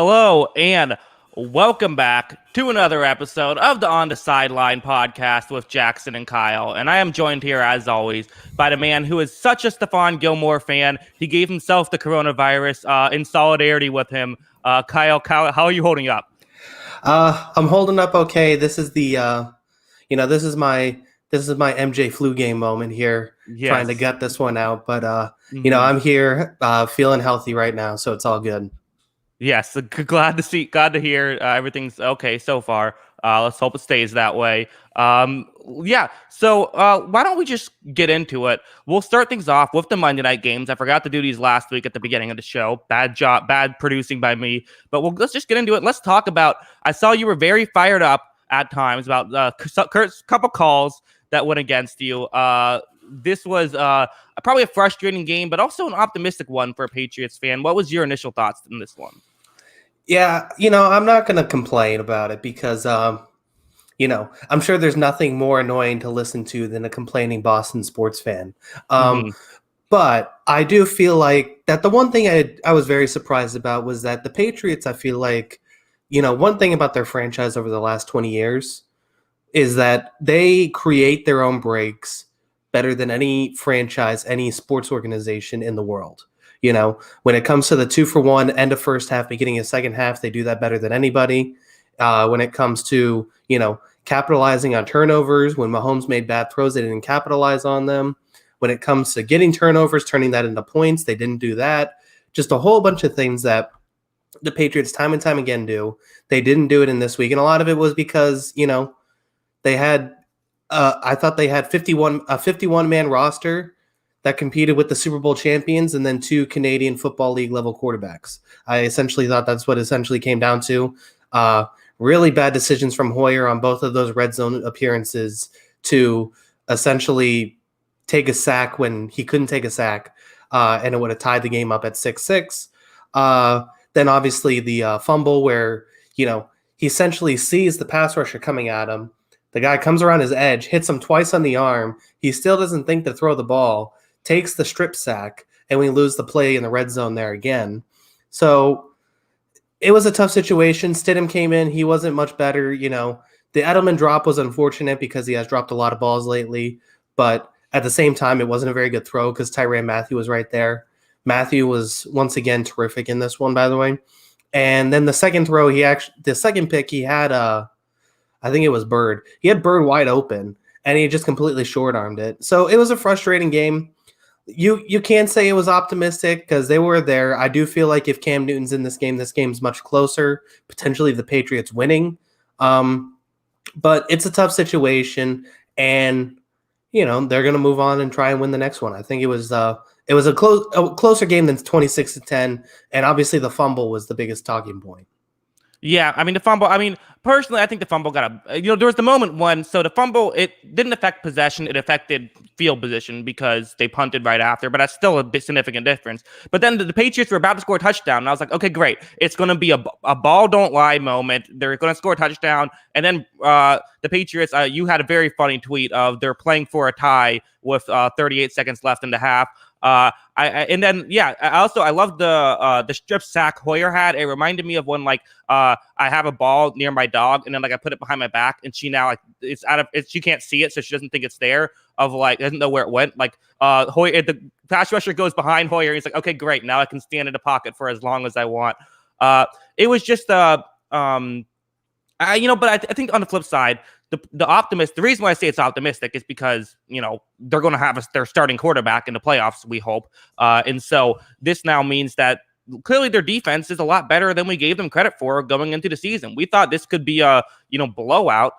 Hello and welcome back to another episode of the On the Sideline podcast with Jackson and Kyle. And I am joined here, as always, by the man who is such a Stephon Gilmore fan. He gave himself the coronavirus in solidarity with him. Kyle, how are you holding up? I'm holding up okay. This is this is my MJ flu game moment here, trying to gut this one out. But I'm here, feeling healthy right now, so it's all good. Yes, glad to hear everything's okay so far. Let's hope it stays that way. So why don't we just get into it? We'll start things off with the Monday night games. I forgot to do these last week at the beginning of the show. Bad job, bad producing by me. But let's just get into it. Let's talk about, I saw you were very fired up at times about Kurt's couple calls that went against you. This was probably a frustrating game, but also an optimistic one for a Patriots fan. What was your initial thoughts in this one? Yeah, I'm not going to complain about it because, I'm sure there's nothing more annoying to listen to than a complaining Boston sports fan. But I do feel like that the one thing I was very surprised about was that the Patriots, I feel like, one thing about their franchise over the last 20 years is that they create their own breaks better than any franchise, any sports organization in the world. When it comes to the 2-for-1 end of first half, beginning of second half, they do that better than anybody. When it comes to, capitalizing on turnovers, when Mahomes made bad throws, they didn't capitalize on them. When it comes to getting turnovers, turning that into points, they didn't do that. Just a whole bunch of things that the Patriots time and time again do. They didn't do it in this week. And a lot of it was because, they had, I thought they had a 51-man roster that competed with the Super Bowl champions and then 2 Canadian Football League level quarterbacks. I essentially thought that's what essentially came down to. Really bad decisions from Hoyer on both of those red zone appearances to essentially take a sack when he couldn't take a sack, and it would have tied the game up at 6-6. Then obviously the fumble where, he essentially sees the pass rusher coming at him. The guy comes around his edge, hits him twice on the arm. He still doesn't think to throw the ball, takes the strip sack, and we lose the play in the red zone there again. So it was a tough situation. Stidham came in. He wasn't much better. The Edelman drop was unfortunate because he has dropped a lot of balls lately. But at the same time, it wasn't a very good throw because Tyrann Mathieu was right there. Mathieu was once again terrific in this one, by the way. And then the second throw, the second pick, he had I think it was Bird. He had Bird wide open, and he just completely short-armed it. So it was a frustrating game. You can't say it was optimistic because they were there. I do feel like if Cam Newton's in this game's much closer, potentially the Patriots winning. But it's a tough situation, and they're going to move on and try and win the next one. I think it was a closer game than 26-10, and obviously the fumble was the biggest talking point. Yeah, the fumble, personally, I think the fumble got there was the moment when, so the fumble, it didn't affect possession, it affected field position because they punted right after, but that's still a bit significant difference. But then the Patriots were about to score a touchdown, and I was like, okay, great. It's going to be a ball don't lie moment. They're going to score a touchdown, and then the Patriots, you had a very funny tweet of they're playing for a tie with 38 seconds left in the half. I love the strip sack Hoyer had. It reminded me of when I have a ball near my dog and then I put it behind my back and she now she can't see it, so she doesn't think it's there, doesn't know where it went. Hoyer, the pass rusher goes behind Hoyer, he's like, okay, great, now I can stand in the pocket for as long as I want. It was just but I think on the flip side, the reason why I say it's optimistic is because, they're going to have their starting quarterback in the playoffs, we hope. And so this now means that clearly their defense is a lot better than we gave them credit for going into the season. We thought this could be a, blowout.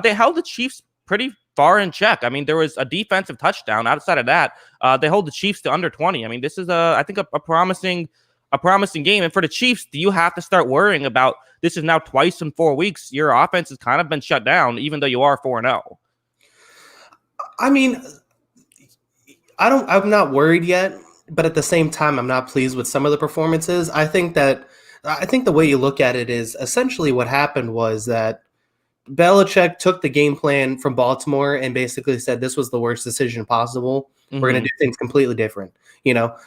They held the Chiefs pretty far in check. There was a defensive touchdown. Outside of that, they hold the Chiefs to under 20. This is I think a promising game. And for the Chiefs, do you have to start worrying about this? Is now twice in 4 weeks your offense has kind of been shut down, even though you are 4-0. I'm not worried yet, but at the same time, I'm not pleased with some of the performances. I think the way you look at it is essentially what happened was that Belichick took the game plan from Baltimore and basically said this was the worst decision possible. Mm-hmm. We're going to do things completely different.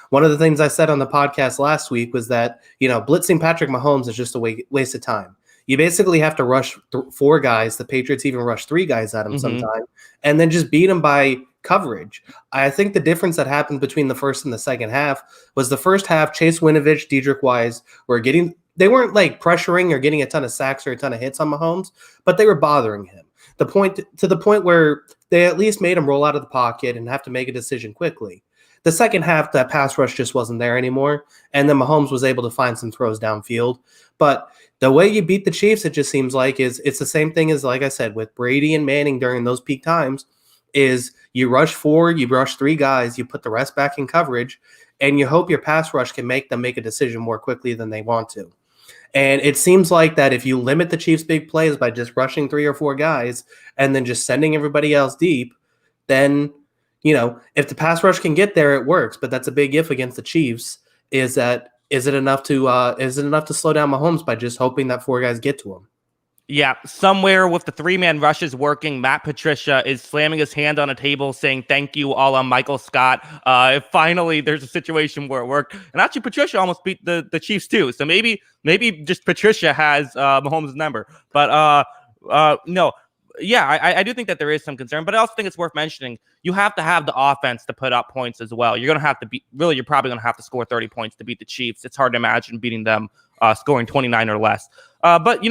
One of the things I said on the podcast last week was that, blitzing Patrick Mahomes is just a waste of time. You basically have to rush 4 guys. The Patriots even rush 3 guys at him sometime, and then just beat him by coverage. I think the difference that happened between the first and the second half was the first half, Chase Winovich, Dedrick Wise they weren't like pressuring or getting a ton of sacks or a ton of hits on Mahomes, but they were bothering him. To the point where they at least made him roll out of the pocket and have to make a decision quickly. The second half, that pass rush just wasn't there anymore, and then Mahomes was able to find some throws downfield. But the way you beat the Chiefs, it just seems like it's the same thing as, like I said, with Brady and Manning during those peak times, is you rush 4, you rush 3 guys, you put the rest back in coverage, and you hope your pass rush can make them make a decision more quickly than they want to. And it seems like that if you limit the Chiefs' big plays by just rushing 3 or 4 guys and then just sending everybody else deep, then, if the pass rush can get there, it works. But that's a big if against the Chiefs. Is it enough to slow down Mahomes by just hoping that 4 guys get to him? Yeah, somewhere with the 3-man rushes working, Matt Patricia is slamming his hand on a table saying thank you, all on Michael Scott. Finally, there's a situation where it worked. And actually, Patricia almost beat the Chiefs too. So maybe just Patricia has Mahomes' number. But no. Yeah, I do think that there is some concern, but I also think it's worth mentioning you have to have the offense to put up points as well. You're going to have to you're probably going to have to score 30 points to beat the Chiefs. It's hard to imagine beating them scoring 29 or less. But,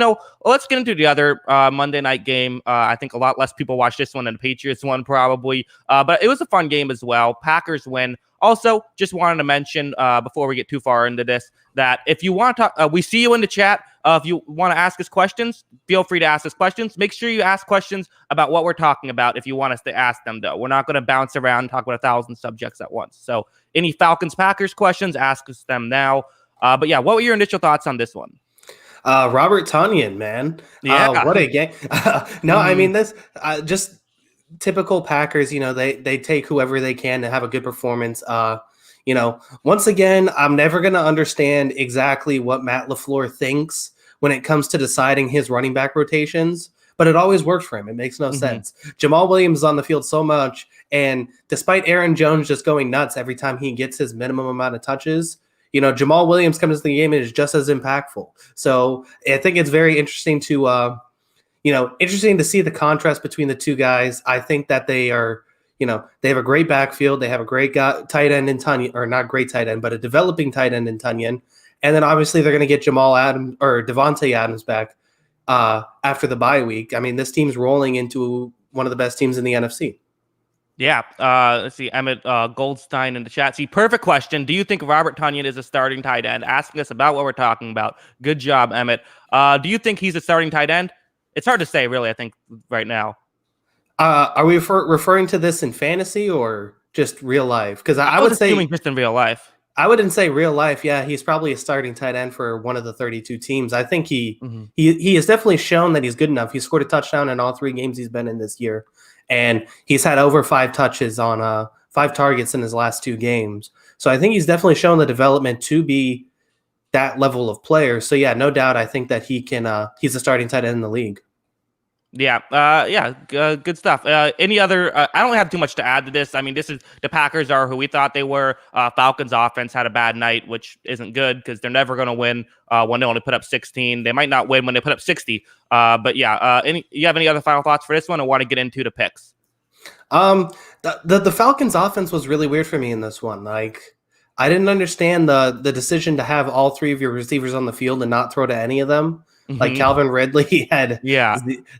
let's get into the other Monday night game. I think a lot less people watched this one than the Patriots one probably. But it was a fun game as well. Packers win. Also, just wanted to mention before we get too far into this that if you want to talk, we see you in the chat. If you want to ask us questions, feel free to ask us questions. Make sure you ask questions about what we're talking about if you want us to ask them, though. We're not going to bounce around and talk about 1,000 subjects at once. So any Falcons-Packers questions, ask us them now. But yeah, what were your initial thoughts on this one? Robert Tunyan, man. Yeah. What a game. I mean, this just typical Packers, they take whoever they can to have a good performance. Once again, I'm never going to understand exactly what Matt LaFleur thinks when it comes to deciding his running back rotations, but it always works for him. It makes no sense. Jamal Williams is on the field so much, and despite Aaron Jones just going nuts every time he gets his minimum amount of touches, Jamal Williams comes to the game and is just as impactful. So I think it's very interesting to see the contrast between the 2 guys. I think that they are, they have a great backfield. They have a great tight end in Tunyan, or not great tight end, but a developing tight end in Tunyan. And then obviously they're going to get Jamal Adams or Devontae Adams back after the bye week. I mean, this team's rolling into one of the best teams in the NFC. Yeah. Let's see. Emmett Goldstein in the chat. See, perfect question. Do you think Robert Tunyan is a starting tight end? Asking us about what we're talking about. Good job, Emmett. Do you think he's a starting tight end? It's hard to say, really, I think, right now. Are we referring to this in fantasy or just real life? Because I would say just in real life. I wouldn't say real life. Yeah, he's probably a starting tight end for one of the 32 teams. I think he has definitely shown that he's good enough. He scored a touchdown in all 3 games he's been in this year, and he's had over 5 touches on 5 targets in his last 2 games. So I think he's definitely shown the development to be that level of player. So yeah, no doubt. I think that he can. He's a starting tight end in the league. Yeah. Good stuff. Any other? I don't have too much to add to this. I mean, the Packers are who we thought they were. Falcons offense had a bad night, which isn't good because they're never going to win when they only put up 16. They might not win when they put up 60. But yeah. You have any other final thoughts for this one, or want to get into the picks? The Falcons offense was really weird for me in this one. Like, I didn't understand the decision to have all 3 of your receivers on the field and not throw to any of them. Like Calvin Ridley had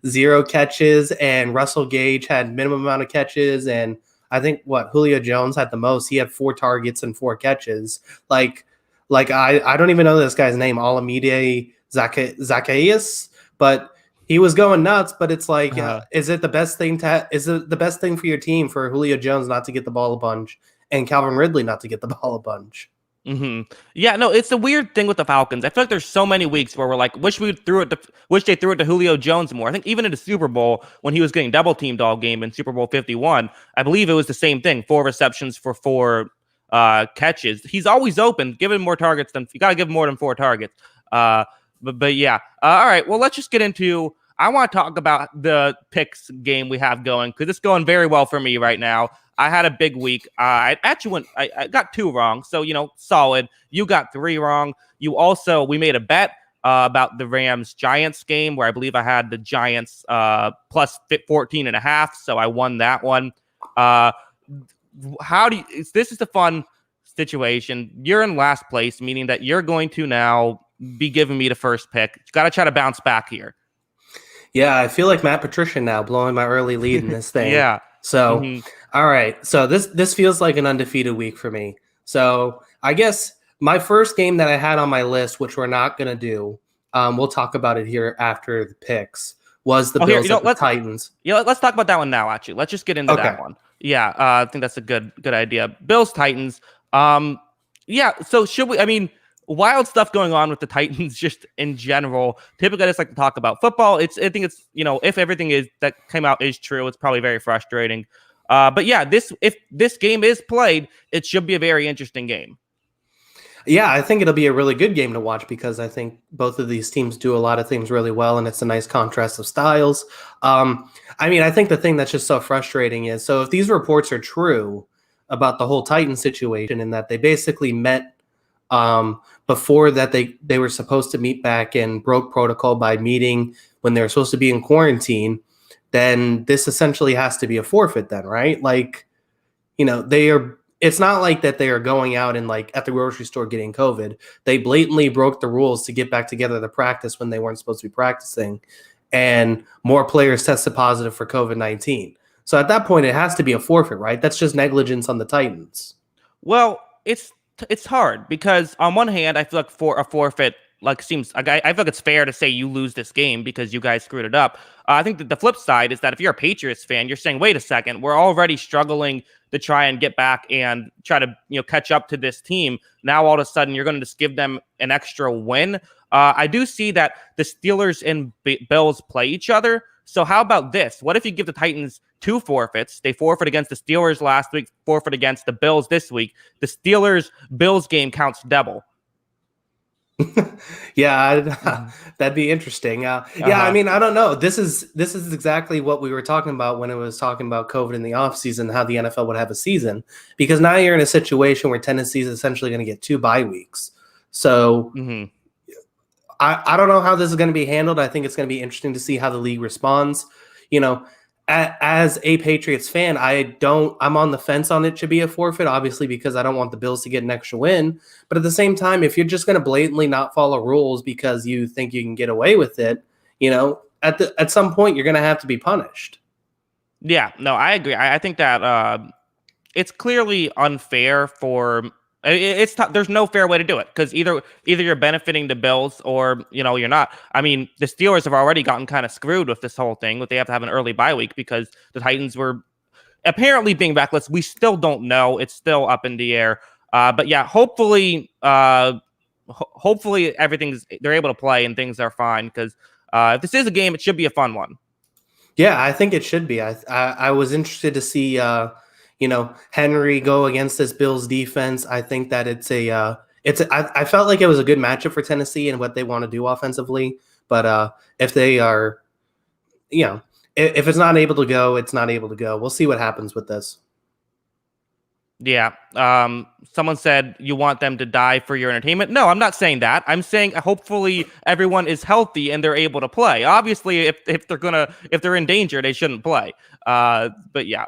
0 catches, and Russell Gage had minimum amount of catches, and I think Julio Jones had the most. He had 4 targets and 4 catches. Like I don't even know this guy's name, Olamide Zacchaeus, but he was going nuts. But it's like, is it the best thing for your team for Julio Jones not to get the ball a bunch and Calvin Ridley not to get the ball a bunch? Yeah, no, it's a weird thing with the Falcons. I feel like there's so many weeks where we're like, wish they threw it to Julio Jones more. I think even in the Super Bowl, when he was getting double teamed all game in Super Bowl 51, I believe it was the same thing: 4 receptions for 4 catches. He's always open. Give him more targets you got to give him more than 4 targets. But yeah. All right. Well, let's just get into. I want to talk about the picks game we have going because it's going very well for me right now. I had a big week. I actually I got 2 wrong, so solid. You got 3 wrong. We made a bet about the Rams Giants game where I believe I had the Giants plus 14.5, so I won that one. This is the fun situation. You're in last place, meaning that you're going to now be giving me the first pick. You got to try to bounce back here. Yeah, I feel like Matt Patricia now, blowing my early lead in this thing. Yeah. So, all right. So this feels like an undefeated week for me. So I guess my first game that I had on my list, which we're not going to do, we'll talk about it here after the picks, was the Bills at the Titans. Yeah, let's talk about that one now, actually. Let's just get into that one. Yeah, I think that's a good idea. Bills, Titans. Yeah, so should we, wild stuff going on with the Titans just in general. Typically, I just like to talk about football. I think it's, if everything that came out is true, it's probably very frustrating. But yeah, if this game is played, it should be a very interesting game. Yeah, I think it'll be a really good game to watch because I think both of these teams do a lot of things really well, and it's a nice contrast of styles. I think the thing that's just so frustrating is, so if these reports are true about the whole Titans situation and that they basically met before that they were supposed to meet back and broke protocol by meeting when they were supposed to be in quarantine, then this essentially has to be a forfeit then, right? It's not like that they are going out and at the grocery store getting COVID. They blatantly broke the rules to get back together to practice when they weren't supposed to be practicing, and more players tested positive for COVID-19. So at that point, it has to be a forfeit, right? That's just negligence on the Titans. Well, it's hard because on one hand, I feel like for a forfeit, I feel like it's fair to say you lose this game because you guys screwed it up. I think that the flip side is that if you're a Patriots fan, you're saying, wait a second, we're already struggling to try and get back and try to catch up to this team. Now all of a sudden you're going to just give them an extra win. I do see that the Steelers and Bills play each other. So how about this? What if you give the Titans 2 forfeits? They forfeit against the Steelers last week, forfeit against the Bills this week. The Steelers-Bills game counts double. Yeah, that'd be interesting. I don't know. This is exactly what we were talking about when it was talking about COVID in the offseason, how the NFL would have a season, because now you're in a situation where Tennessee is essentially going to get 2 bye weeks. So I don't know how this is going to be handled. I think it's going to be interesting to see how the league responds. As a Patriots fan, I'm on the fence on it should be a forfeit, obviously, because I don't want the Bills to get an extra win. But at the same time, if you're just going to blatantly not follow rules because you think you can get away with it, at some point you're going to have to be punished. Yeah, no, I agree. I think that it's clearly unfair for. There's no fair way to do it because either you're benefiting the Bills or you're not. The Steelers have already gotten kind of screwed with this whole thing. They have to have an early bye week because the Titans were apparently being reckless. We still don't know. It's still up in the air. But yeah, hopefully they're able to play and things are fine because if this is a game, it should be a fun one. Yeah, I think it should be. I was interested to see. Henry go against this Bills defense. I think that I felt like it was a good matchup for Tennessee and what they want to do offensively. But if they are, if it's not able to go, it's not able to go. We'll see what happens with this. Yeah. Someone said you want them to die for your entertainment. No, I'm not saying that. I'm saying hopefully everyone is healthy and they're able to play. Obviously, if they're in danger, they shouldn't play. But yeah,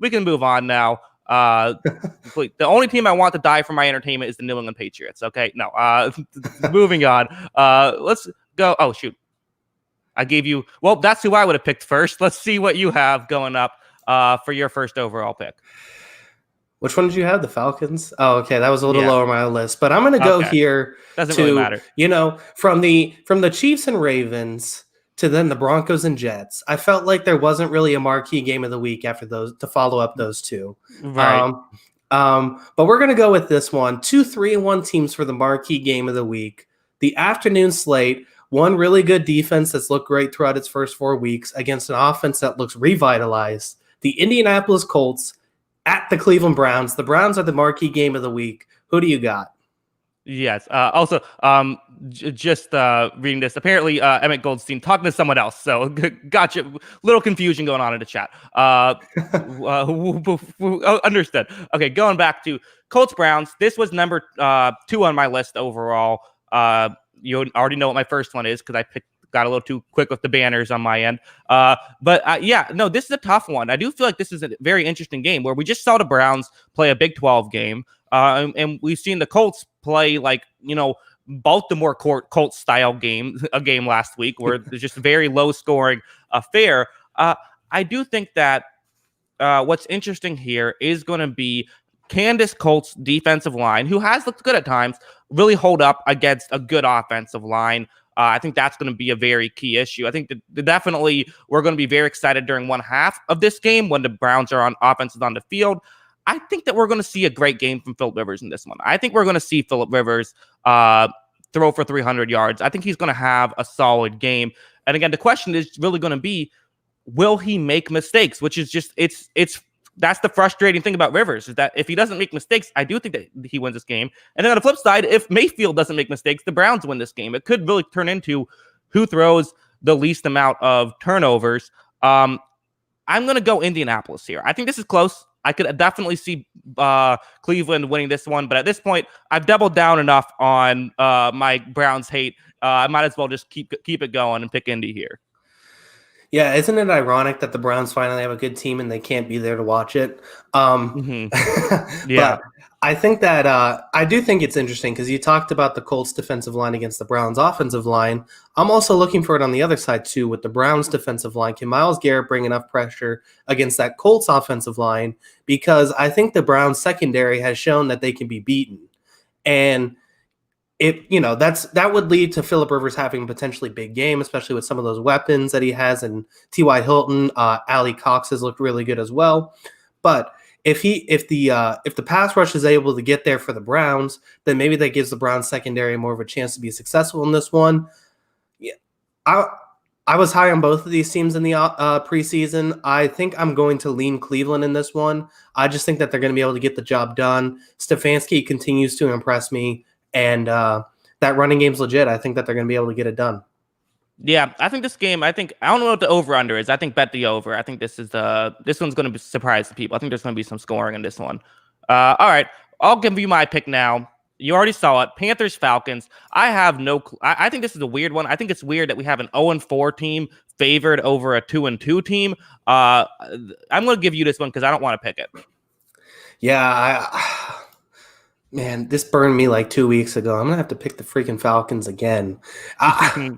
we can move on now. The only team I want to die for my entertainment is the New England Patriots. Okay, no. Moving on. Let's go. Oh shoot, I gave you. Well, that's who I would have picked first. Let's see what you have going up for your first overall pick. Which one did you have? The Falcons? Oh, okay, that was a little lower on my list. But I'm going to go here. Doesn't really matter. From the Chiefs and Ravens to then the Broncos and Jets. I felt like there wasn't really a marquee game of the week after those to follow up those two. Right. But we're going to go with this one. 2 3-1 teams for the marquee game of the week. The afternoon slate, one really good defense that's looked great throughout its first 4 weeks against an offense that looks revitalized. The Indianapolis Colts at the Cleveland Browns. The Browns are the marquee game of the week. Who do you got? Yes. Also, just reading this. Apparently, Emmett Goldstein talking to someone else. So, gotcha. Little confusion going on in the chat. Understood. Okay, going back to Colts Browns. This was number 2 on my list overall. You already know what my first one is because got a little too quick with the banners on my end. But yeah, no, this is a tough one. I do feel like this is a very interesting game where we just saw the Browns play a Big 12 game. And we've seen the Colts play Baltimore Colts style game last week where there's just very low scoring affair. I do think that what's interesting here is going to be, can this Colts defensive line, who has looked good at times, really hold up against a good offensive line? I think that's going to be a very key issue. I think that definitely we're going to be very excited during one half of this game when the Browns are on offenses on the field. I think that we're going to see a great game from Phillip Rivers in this one. I think we're going to see Phillip Rivers throw for 300 yards. I think he's going to have a solid game. And again, the question is really going to be, will he make mistakes? Which is just, that's the frustrating thing about Rivers, is that if he doesn't make mistakes, I do think that he wins this game. And then on the flip side, if Mayfield doesn't make mistakes, the Browns win this game. It could really turn into who throws the least amount of turnovers. I'm going to go Indianapolis here. I think this is close. I could definitely see Cleveland winning this one, but at this point, I've doubled down enough on my Browns hate. I might as well just keep it going and pick Indy here. Yeah, isn't it ironic that the Browns finally have a good team and they can't be there to watch it? Yeah, but I think that I do think it's interesting because you talked about the Colts defensive line against the Browns offensive line. I'm also looking for it on the other side too with the Browns defensive line. Can Myles Garrett bring enough pressure against that Colts offensive line? Because I think the Browns secondary has shown that they can be beaten, and that would lead to Phillip Rivers having a potentially big game, especially with some of those weapons that he has. And T.Y. Hilton, Ali Cox has looked really good as well. But if the pass rush is able to get there for the Browns, then maybe that gives the Browns secondary more of a chance to be successful in this one. Yeah, I was high on both of these teams in the preseason. I think I'm going to lean Cleveland in this one. I just think that they're going to be able to get the job done. Stefanski continues to impress me. And that running game's legit. I think that they're going to be able to get it done. Yeah, I think this game, I don't know what the over-under is. I think bet the over. I think this one's going to surprise the people. I think there's going to be some scoring in this one. All right, I'll give you my pick now. You already saw it. Panthers Falcons. I have no I think this is a weird one. I think it's weird that we have an 0-4 team favored over a 2-2 team. I'm going to give you this one because I don't want to pick it. Yeah, man, this burned me like 2 weeks ago. I'm going to have to pick the freaking Falcons again. I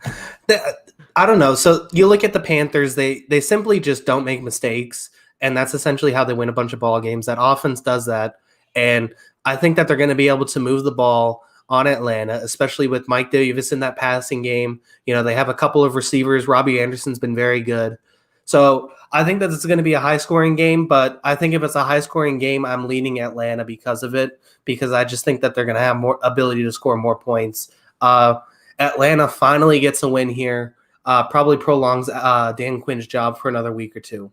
don't know. So you look at the Panthers, they simply just don't make mistakes, and that's essentially how they win a bunch of ball games. That offense does that, and I think that they're going to be able to move the ball on Atlanta, especially with Mike Davis in that passing game. They have a couple of receivers. Robbie Anderson's been very good. So I think that it's going to be a high-scoring game, but I think if it's a high-scoring game, I'm leaning Atlanta because of it, because I just think that they're going to have more ability to score more points. Atlanta finally gets a win here, probably prolongs Dan Quinn's job for another week or two.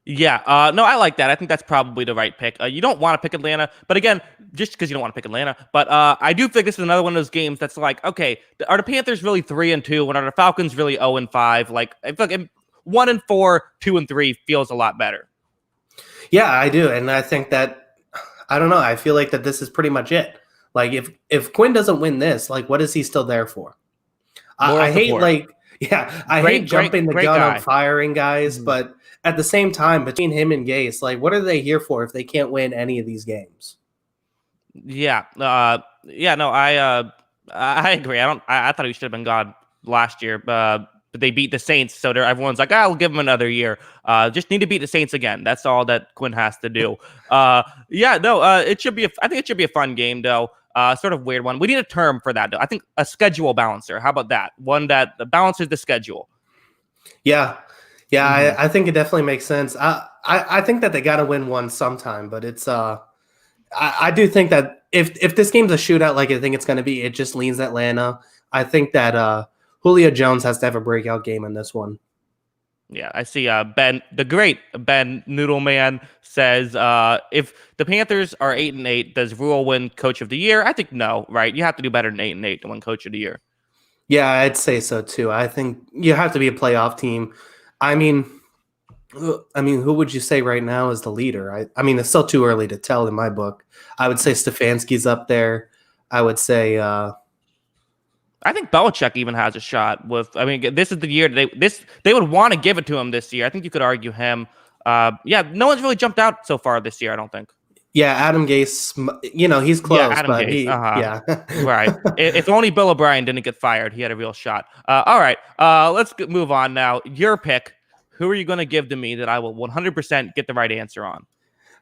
Yeah, no, I like that. I think that's probably the right pick. You don't want to pick Atlanta, but again, just because you don't want to pick Atlanta, but I do think this is another one of those games that's like, okay, are the Panthers really 3-2, and are the Falcons really 0-5? Like, I feel like 1-4, 2-3 feels a lot better. Yeah, I do, and I think that, I don't know, I feel like that this is pretty much it. Like, if Quinn doesn't win this, like, what is he still there for? I hate, like, yeah, I hate jumping the gun on firing guys, but at the same time, between him and Gase, like, what are they here for if they can't win any of these games? Yeah, no, I agree. I thought he should have been gone last year, but they beat the Saints, so everyone's like, I'll give him another year. Just need to beat the Saints again. That's all that Quinn has to do. It should be. I think it should be a fun game, though. Sort of weird one. We need a term for that, though. I think a schedule balancer. How about that? One that balances the schedule. Yeah. I think it definitely makes sense. I think that they got to win one sometime, but it's I do think that if this game's a shootout like I think it's going to be, it just leans Atlanta. I think that Julio Jones has to have a breakout game in this one. Yeah, I see. Ben, the great Ben Noodleman says, if the Panthers are 8-8, does Rule win Coach of the Year? I think no. Right? You have to do better than 8-8 to win Coach of the Year. Yeah, I'd say so too. I think you have to be a playoff team. I mean, who would you say right now is the leader? I mean, it's still too early to tell in my book. I would say Stefanski's up there. I would say, I think Belichick even has a shot. I mean, this is the year they would want to give it to him this year. I think you could argue him. Yeah, no one's really jumped out so far this year. I don't think. yeah, Adam Gase. He's close, Yeah, Adam but Gase. yeah. Right. If only Bill O'Brien didn't get fired, he had a real shot. All right. Let's move on now. Your pick. Who are you going to give to me that I will 100% get the right answer on?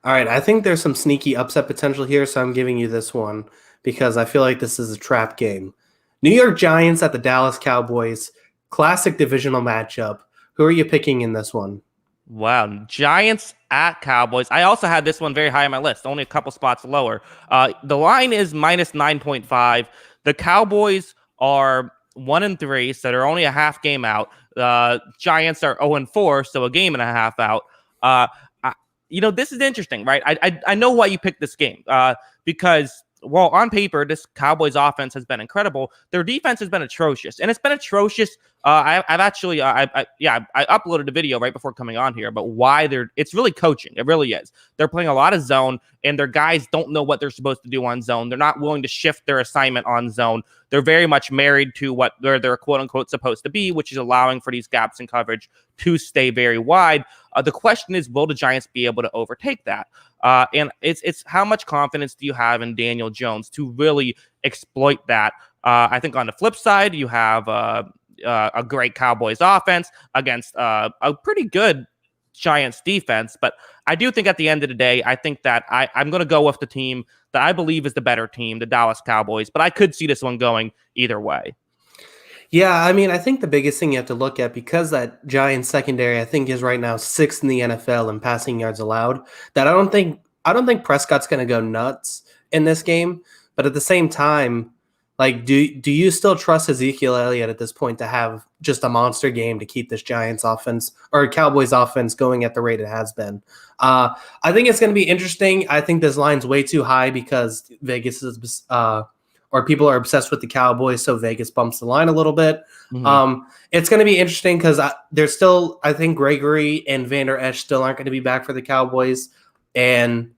All right, I think there's some sneaky upset potential here, so I'm giving you this one because I feel like this is a trap game. New York Giants at the Dallas Cowboys, classic divisional matchup. Who are you picking in this one? Wow, Giants at Cowboys. I also had this one very high on my list, only a couple spots lower. The line is minus 9.5. The Cowboys are 1-3, so they're only a half game out. Giants are 0-4, so a game and a half out. This is interesting, right? I know why you picked this game because, well, on paper, this Cowboys offense has been incredible. Their defense has been atrocious, and it's been atrocious. I uploaded a video right before coming on here about why it's really coaching. It really is. They're playing a lot of zone, and their guys don't know what they're supposed to do on zone. They're not willing to shift their assignment on zone. They're very much married to what they're quote unquote supposed to be, which is allowing for these gaps in coverage to stay very wide. The question is, will the Giants be able to overtake that? And it's how much confidence do you have in Daniel Jones to really exploit that? I think on the flip side, you have a great Cowboys offense against a pretty good Giants defense. But I do think at the end of the day, I think that I'm going to go with the team that I believe is the better team, the Dallas Cowboys. But I could see this one going either way. Yeah, I mean, I think the biggest thing you have to look at, because that Giants secondary, I think, is right now 6th in the NFL in passing yards allowed, that I don't think Prescott's going to go nuts in this game. But at the same time, like, do you still trust Ezekiel Elliott at this point to have just a monster game to keep this Giants offense or Cowboys offense going at the rate it has been? I think it's going to be interesting. I think this line's way too high because Vegas is or people are obsessed with the Cowboys, so Vegas bumps the line a little bit. Mm-hmm. It's going to be interesting because there's still, I think Gregory and Vander Esch still aren't going to be back for the Cowboys. And,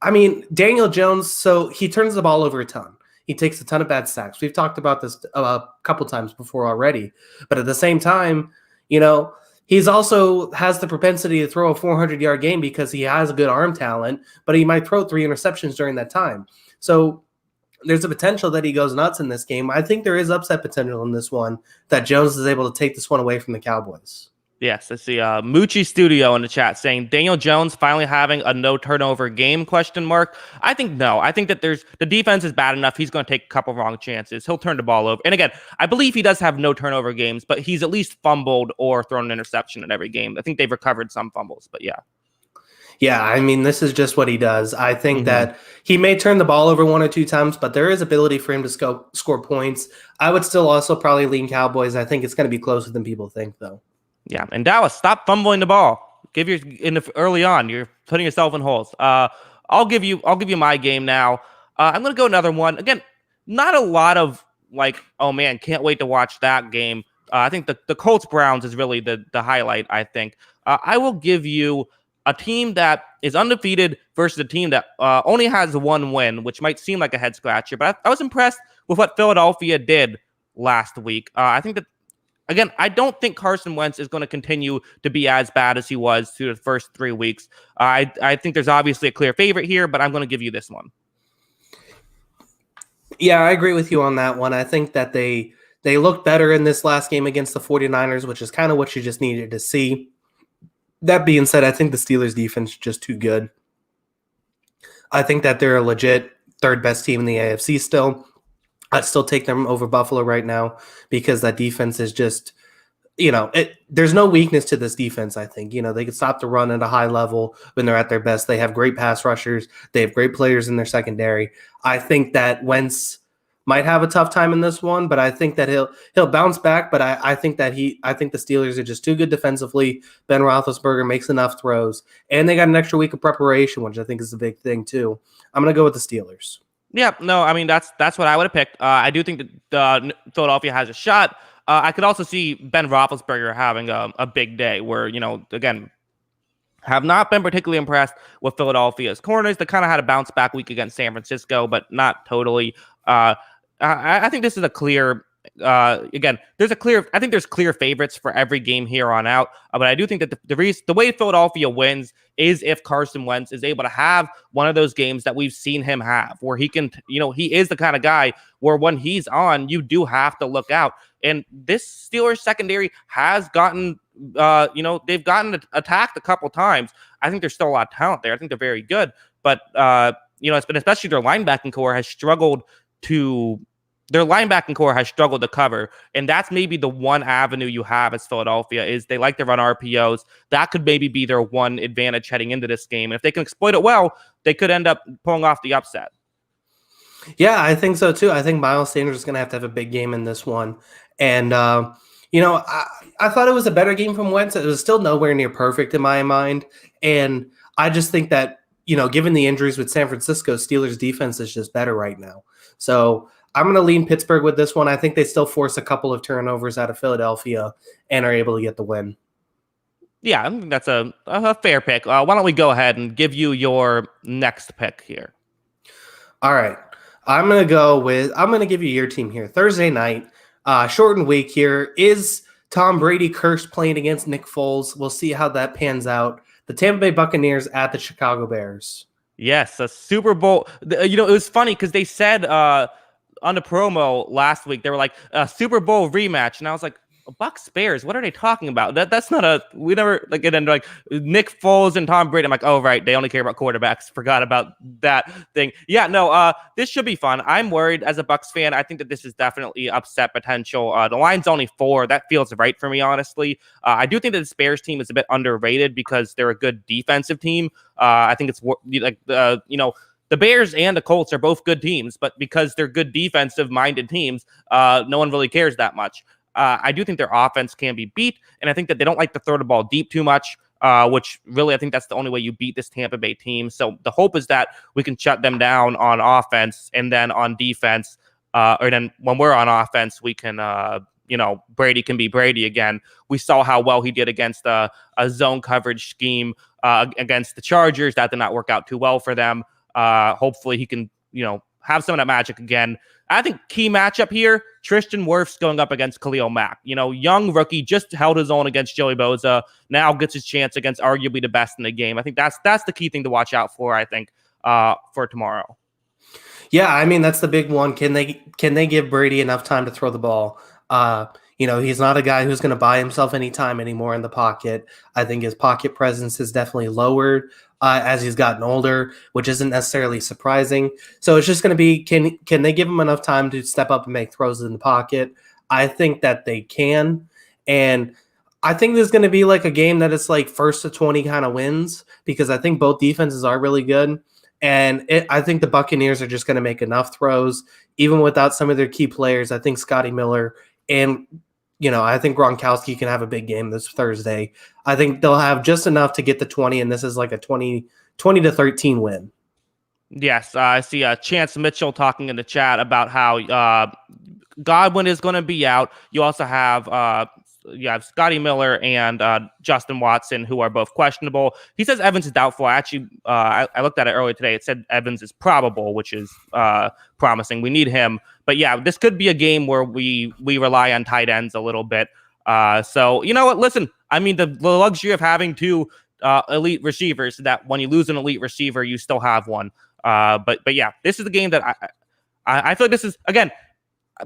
I mean, Daniel Jones, so he turns the ball over a ton. He takes a ton of bad sacks. We've talked about this a couple times before already. But at the same time, he's also has the propensity to throw a 400-yard game because he has a good arm talent, but he might throw 3 interceptions during that time. So there's a potential that he goes nuts in this game. I think there is upset potential in this one that Jones is able to take this one away from the Cowboys. Yes, I see Moochie Studio in the chat saying Daniel Jones finally having a no turnover game ? I think no. I think that the defense is bad enough. He's going to take a couple wrong chances. He'll turn the ball over. And again, I believe he does have no turnover games, but he's at least fumbled or thrown an interception in every game. I think they've recovered some fumbles, but yeah. Yeah, I mean, this is just what he does. I think that he may turn the ball over 1 or 2 times, but there is ability for him to score points. I would still also probably lean Cowboys. I think it's going to be closer than people think, though. Yeah, and Dallas, stop fumbling the ball. Early on, you're putting yourself in holes. I'll give you my game now. I'm going to go another one. Again, not a lot of like, oh man, can't wait to watch that game. I think the Colts Browns is really the highlight, I think. I will give you a team that is undefeated versus a team that only has 1 win, which might seem like a head scratcher, but I was impressed with what Philadelphia did last week. I think that, again, I don't think Carson Wentz is going to continue to be as bad as he was through the first 3 weeks. I think there's obviously a clear favorite here, but I'm going to give you this one. Yeah, I agree with you on that one. I think that they looked better in this last game against the 49ers, which is kind of what you just needed to see. That being said, I think the Steelers defense is just too good. I think that they're a legit 3rd best team in the AFC still. I'd still take them over Buffalo right now because that defense is just, there's no weakness to this defense, I think. They can stop the run at a high level when they're at their best. They have great pass rushers. They have great players in their secondary. I think that Wentz might have a tough time in this one, but I think that he'll bounce back. But I think that I think the Steelers are just too good defensively. Ben Roethlisberger makes enough throws, and they got an extra week of preparation, which I think is a big thing too. I'm gonna go with the Steelers. Yeah, no, I mean that's what I would have picked. I do think that Philadelphia has a shot. I could also see Ben Roethlisberger having a big day where, again, have not been particularly impressed with Philadelphia's corners. They kind of had a bounce back week against San Francisco, but not totally. I think this is a clear. Again, I think there's clear favorites for every game here on out. But I do think that the way Philadelphia wins is if Carson Wentz is able to have one of those games that we've seen him have, where he can, he is the kind of guy where when he's on, you do have to look out. And this Steelers secondary has gotten, they've gotten attacked a couple times. I think there's still a lot of talent there. I think they're very good, but it's been especially their linebacking core has struggled to. Their linebacking core has struggled to cover, and that's maybe the one avenue you have as Philadelphia is they like to run RPOs. That could maybe be their one advantage heading into this game. And if they can exploit it well, they could end up pulling off the upset. Yeah, I think so too. I think Miles Sanders is going to have a big game in this one. And, I thought it was a better game from Wentz. It was still nowhere near perfect in my mind. And I just think that, given the injuries with San Francisco, Steelers defense is just better right now. So I'm going to lean Pittsburgh with this one. I think they still force a couple of turnovers out of Philadelphia and are able to get the win. Yeah, I think that's a fair pick. Why don't we go ahead and give you your next pick here? All right. I'm going to give you your team here. Thursday night, shortened week here. Is Tom Brady cursed playing against Nick Foles? We'll see how that pans out. The Tampa Bay Buccaneers at the Chicago Bears. Yes, a Super Bowl. It was funny because they said on the promo last week, they were like a Super Bowl rematch. And I was like, Bucs Bears, what are they talking about? That's not we never like it. And like Nick Foles and Tom Brady. I'm like, oh, right. They only care about quarterbacks. Forgot about that thing. Yeah, no, this should be fun. I'm worried as a Bucs fan. I think that this is definitely upset potential. The line's only 4. That feels right for me, honestly. I do think that the Bears team is a bit underrated because they're a good defensive team. I think it's like, the Bears and the Colts are both good teams, but because they're good defensive-minded teams, no one really cares that much. I do think their offense can be beat, and I think that they don't like to throw the ball deep too much, which really I think that's the only way you beat this Tampa Bay team. So the hope is that we can shut them down on offense, and then on defense, or then when we're on offense, we can, Brady can be Brady again. We saw how well he did against a zone coverage scheme against the Chargers. That did not work out too well for them. Hopefully he can, have some of that magic again. I think key matchup here, Tristan Wirfs going up against Khalil Mack. Young rookie, just held his own against Joey Bosa, now gets his chance against arguably the best in the game. I think that's the key thing to watch out for, I think, for tomorrow. Yeah, I mean, that's the big one. Can they give Brady enough time to throw the ball? He's not a guy who's going to buy himself any time anymore in the pocket. I think his pocket presence is definitely lowered as he's gotten older, which isn't necessarily surprising. So it's just going to be, can they give him enough time to step up and make throws in the pocket? I think that they can. And I think there's going to be like a game that it's like 1st to 20 kind of wins because I think both defenses are really good. And I think the Buccaneers are just going to make enough throws, even without some of their key players. I think Scotty Miller and, I think Gronkowski can have a big game this Thursday. I think they'll have just enough to get the 20, and this is like a 20-13 win. Yes, I see Chance Mitchell talking in the chat about how Godwin is going to be out. You also have Scotty Miller and Justin Watson, who are both questionable. He says Evans is doubtful. Actually, I looked at it earlier today. It said Evans is probable, which is promising. We need him. But yeah, this could be a game where we rely on tight ends a little bit. So you know what? Listen, I mean, the luxury of having 2 elite receivers, that when you lose an elite receiver, you still have one. But yeah, this is the game that I feel like this is, again,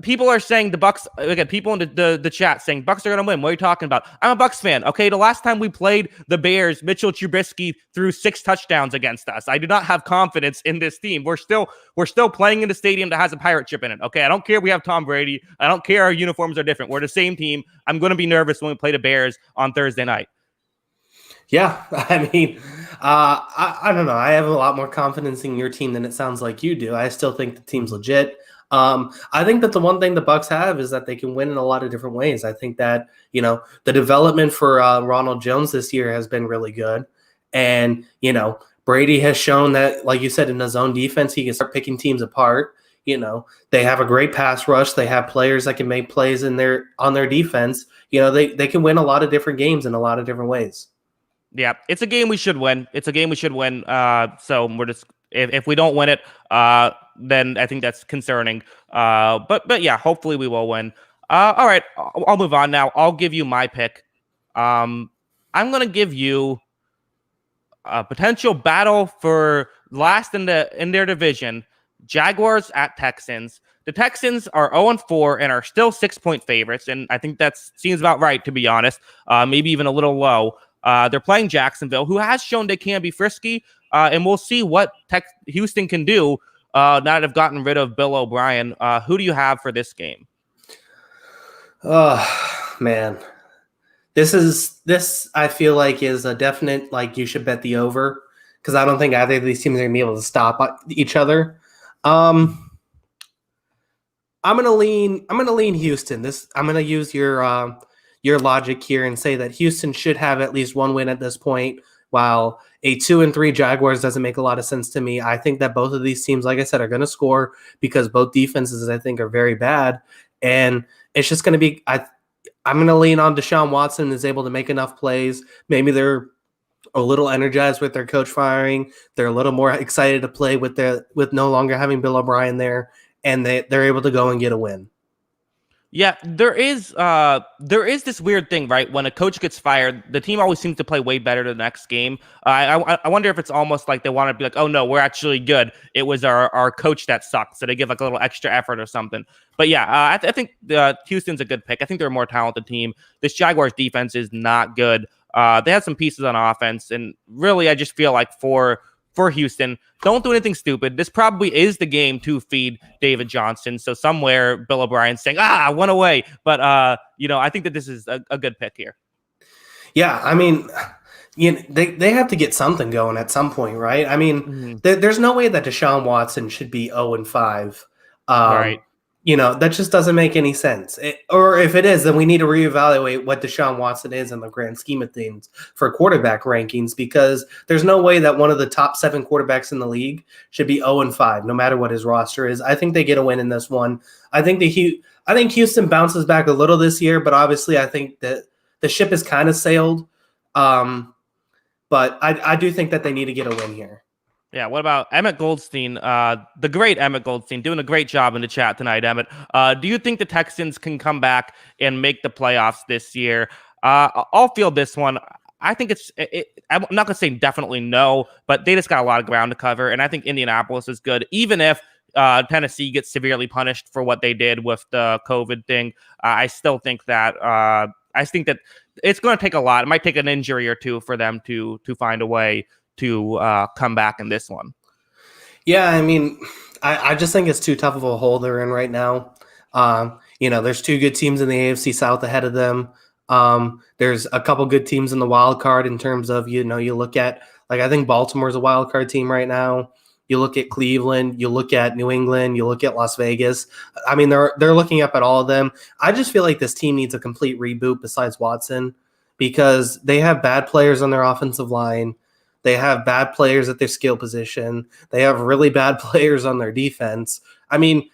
people are saying the Bucs, again, people in the chat saying Bucs are going to win. What are you talking about? I'm a Bucs fan. Okay, the last time we played the Bears, Mitchell Trubisky threw 6 touchdowns against us. I do not have confidence in this team. We're still playing in the stadium that has a pirate chip in it. Okay, I don't care we have Tom Brady. I don't care our uniforms are different. We're the same team. I'm going to be nervous when we play the Bears on Thursday night. Yeah, I mean, I don't know. I have a lot more confidence in your team than it sounds like you do. I still think the team's legit. I think that the one thing the Bucs have is that they can win in a lot of different ways. I think that, the development for Ronald Jones this year has been really good. And, Brady has shown that, like you said, in his own defense, he can start picking teams apart. They have a great pass rush. They have players that can make plays on their defense. They can win a lot of different games in a lot of different ways. Yeah, it's a game we should win. So we're just if we don't win it, then I think that's concerning. But yeah, hopefully we will win. All right, I'll move on now. I'll give you my pick. I'm gonna give you a potential battle for last in their division. Jaguars at Texans. The Texans are 0-4 and are still 6-point favorites, and I think that seems about right, to be honest. Maybe even a little low. They're playing Jacksonville, who has shown they can be frisky, and we'll see what Houston can do now that they've gotten rid of Bill O'Brien. Who do you have for this game? Oh, man. This I feel like is a definite, like, you should bet the over, because I don't think either of these teams are going to be able to stop each other. I'm gonna lean Houston. I'm gonna use your logic here and say that Houston should have at least one win at this point. While a 2-3 Jaguars doesn't make a lot of sense to me. I think that both of these teams, like I said, are going to score because both defenses, I think, are very bad, and it's just going to be. I'm going to lean on Deshaun Watson is able to make enough plays. Maybe they're a little energized with their coach firing. They're a little more excited to play with no longer having Bill O'Brien there, and they're able to go and get a win. Yeah, there is this weird thing, right? When a coach gets fired, the team always seems to play way better the next game. I wonder if it's almost like they want to be like, oh no, we're actually good. It was our coach that sucked, so they give like a little extra effort or something. But yeah, I think Houston's a good pick. I think they're a more talented team. This Jaguars defense is not good. They have some pieces on offense, and really, I just feel like for Houston, don't do anything stupid. This probably is the game to feed David Johnson. So somewhere Bill O'Brien's saying, one away. But, I think that this is a good pick here. Yeah, I mean, they have to get something going at some point, right? I mean, there's no way that Deshaun Watson should be 0-5. Right. That just doesn't make any sense. Or if it is, then we need to reevaluate what Deshaun Watson is in the grand scheme of things for quarterback rankings, because there's no way that one of the top 7 quarterbacks in the league should be 0-5, no matter what his roster is. I think they get a win in this one. I think Houston bounces back a little this year, but obviously I think that the ship has kind of sailed. But I do think that they need to get a win here. Yeah, what about Emmett Goldstein, the great Emmett Goldstein, doing a great job in the chat tonight, Emmett. Do you think the Texans can come back and make the playoffs this year? I'll field this one. I think I'm not going to say definitely no, but they just got a lot of ground to cover, and I think Indianapolis is good. Even if Tennessee gets severely punished for what they did with the COVID thing, I still think that it's going to take a lot. It might take an injury or two for them to find a way to come back in this one. Yeah, I mean, I just think it's too tough of a hole they're in right now. There's 2 good teams in the AFC South ahead of them. There's a couple good teams in the wild card in terms of, you look at, like, I think Baltimore's a wild card team right now. You look at Cleveland, you look at New England, you look at Las Vegas. I mean, they're looking up at all of them. I just feel like this team needs a complete reboot besides Watson, because they have bad players on their offensive line. They have bad players at their skill position. They have really bad players on their defense. I mean,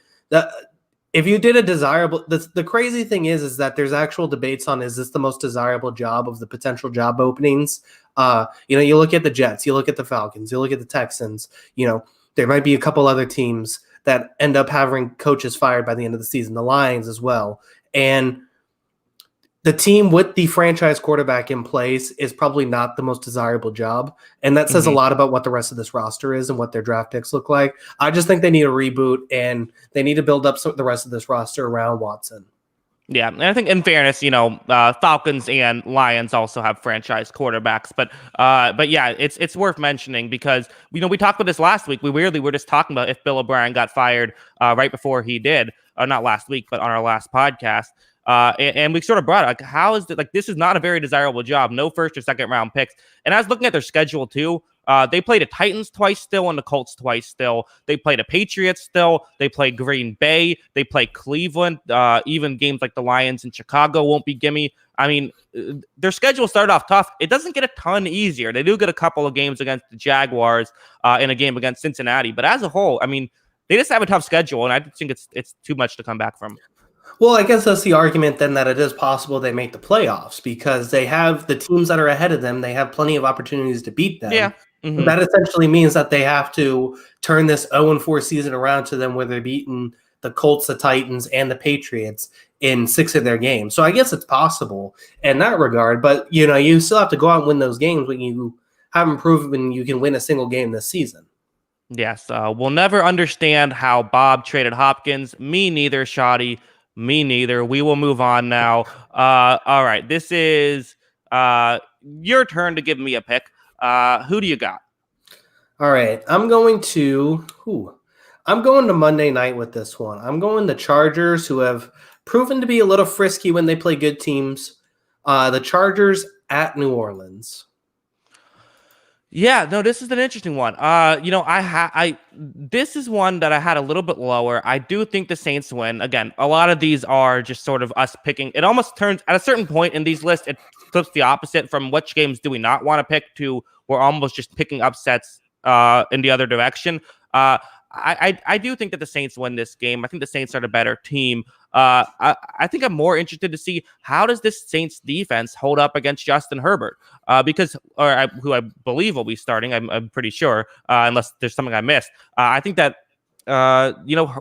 if you did a desirable, the crazy thing is that there's actual debates on, is this the most desirable job of the potential job openings? You look at the Jets, you look at the Falcons, you look at the Texans, there might be a couple other teams that end up having coaches fired by the end of the season, the Lions as well. And the team with the franchise quarterback in place is probably not the most desirable job. And that says a lot about what the rest of this roster is and what their draft picks look like. I just think they need a reboot, and they need to build up the rest of this roster around Watson. Yeah, and I think in fairness, Falcons and Lions also have franchise quarterbacks, but yeah, it's worth mentioning because we talked about this last week. We were just talking about if Bill O'Brien got fired right before he did, not last week, but on our last podcast. And we sort of brought it, like, how is it, like, this is not a very desirable job, no first or second round picks. And I was looking at their schedule too. They played the Titans twice still and the Colts twice still. They played the Patriots still. They play Green Bay. They play Cleveland. Even games like the Lions in Chicago won't be gimme. I mean, their schedule started off tough. It doesn't get a ton easier. They do get a couple of games against the Jaguars in a game against Cincinnati. But as a whole, I mean, they just have a tough schedule, and I think it's too much to come back from. Well, I guess that's the argument then that it is possible they make the playoffs because they have the teams that are ahead of them. They have plenty of opportunities to beat them. Yeah. Mm-hmm. That essentially means that they have to turn this 0-4 season around to them where they're beating the Colts, the Titans, and the Patriots in 6 of their games. So I guess it's possible in that regard. But, you still have to go out and win those games when you haven't proven you can win a single game this season. Yes. We'll never understand how Bob traded Hopkins. Me neither, Shoddy. Me neither. We will move on now. All right. This is your turn to give me a pick. Who do you got? All right. I'm going to Monday night with this one. I'm going the Chargers, who have proven to be a little frisky when they play good teams. The Chargers at New Orleans. Yeah, no, this is an interesting one. This is one that I had a little bit lower. I do think the Saints win. Again, a lot of these are just sort of us picking. It almost turns at a certain point in these lists, it flips the opposite from which games do we not want to pick to we're almost just picking upsets in the other direction. I do think that the Saints win this game. I think the Saints are the better team. I think I'm more interested to see how does this Saints defense hold up against Justin Herbert, who I believe will be starting. I'm pretty sure, unless there's something I missed. I think that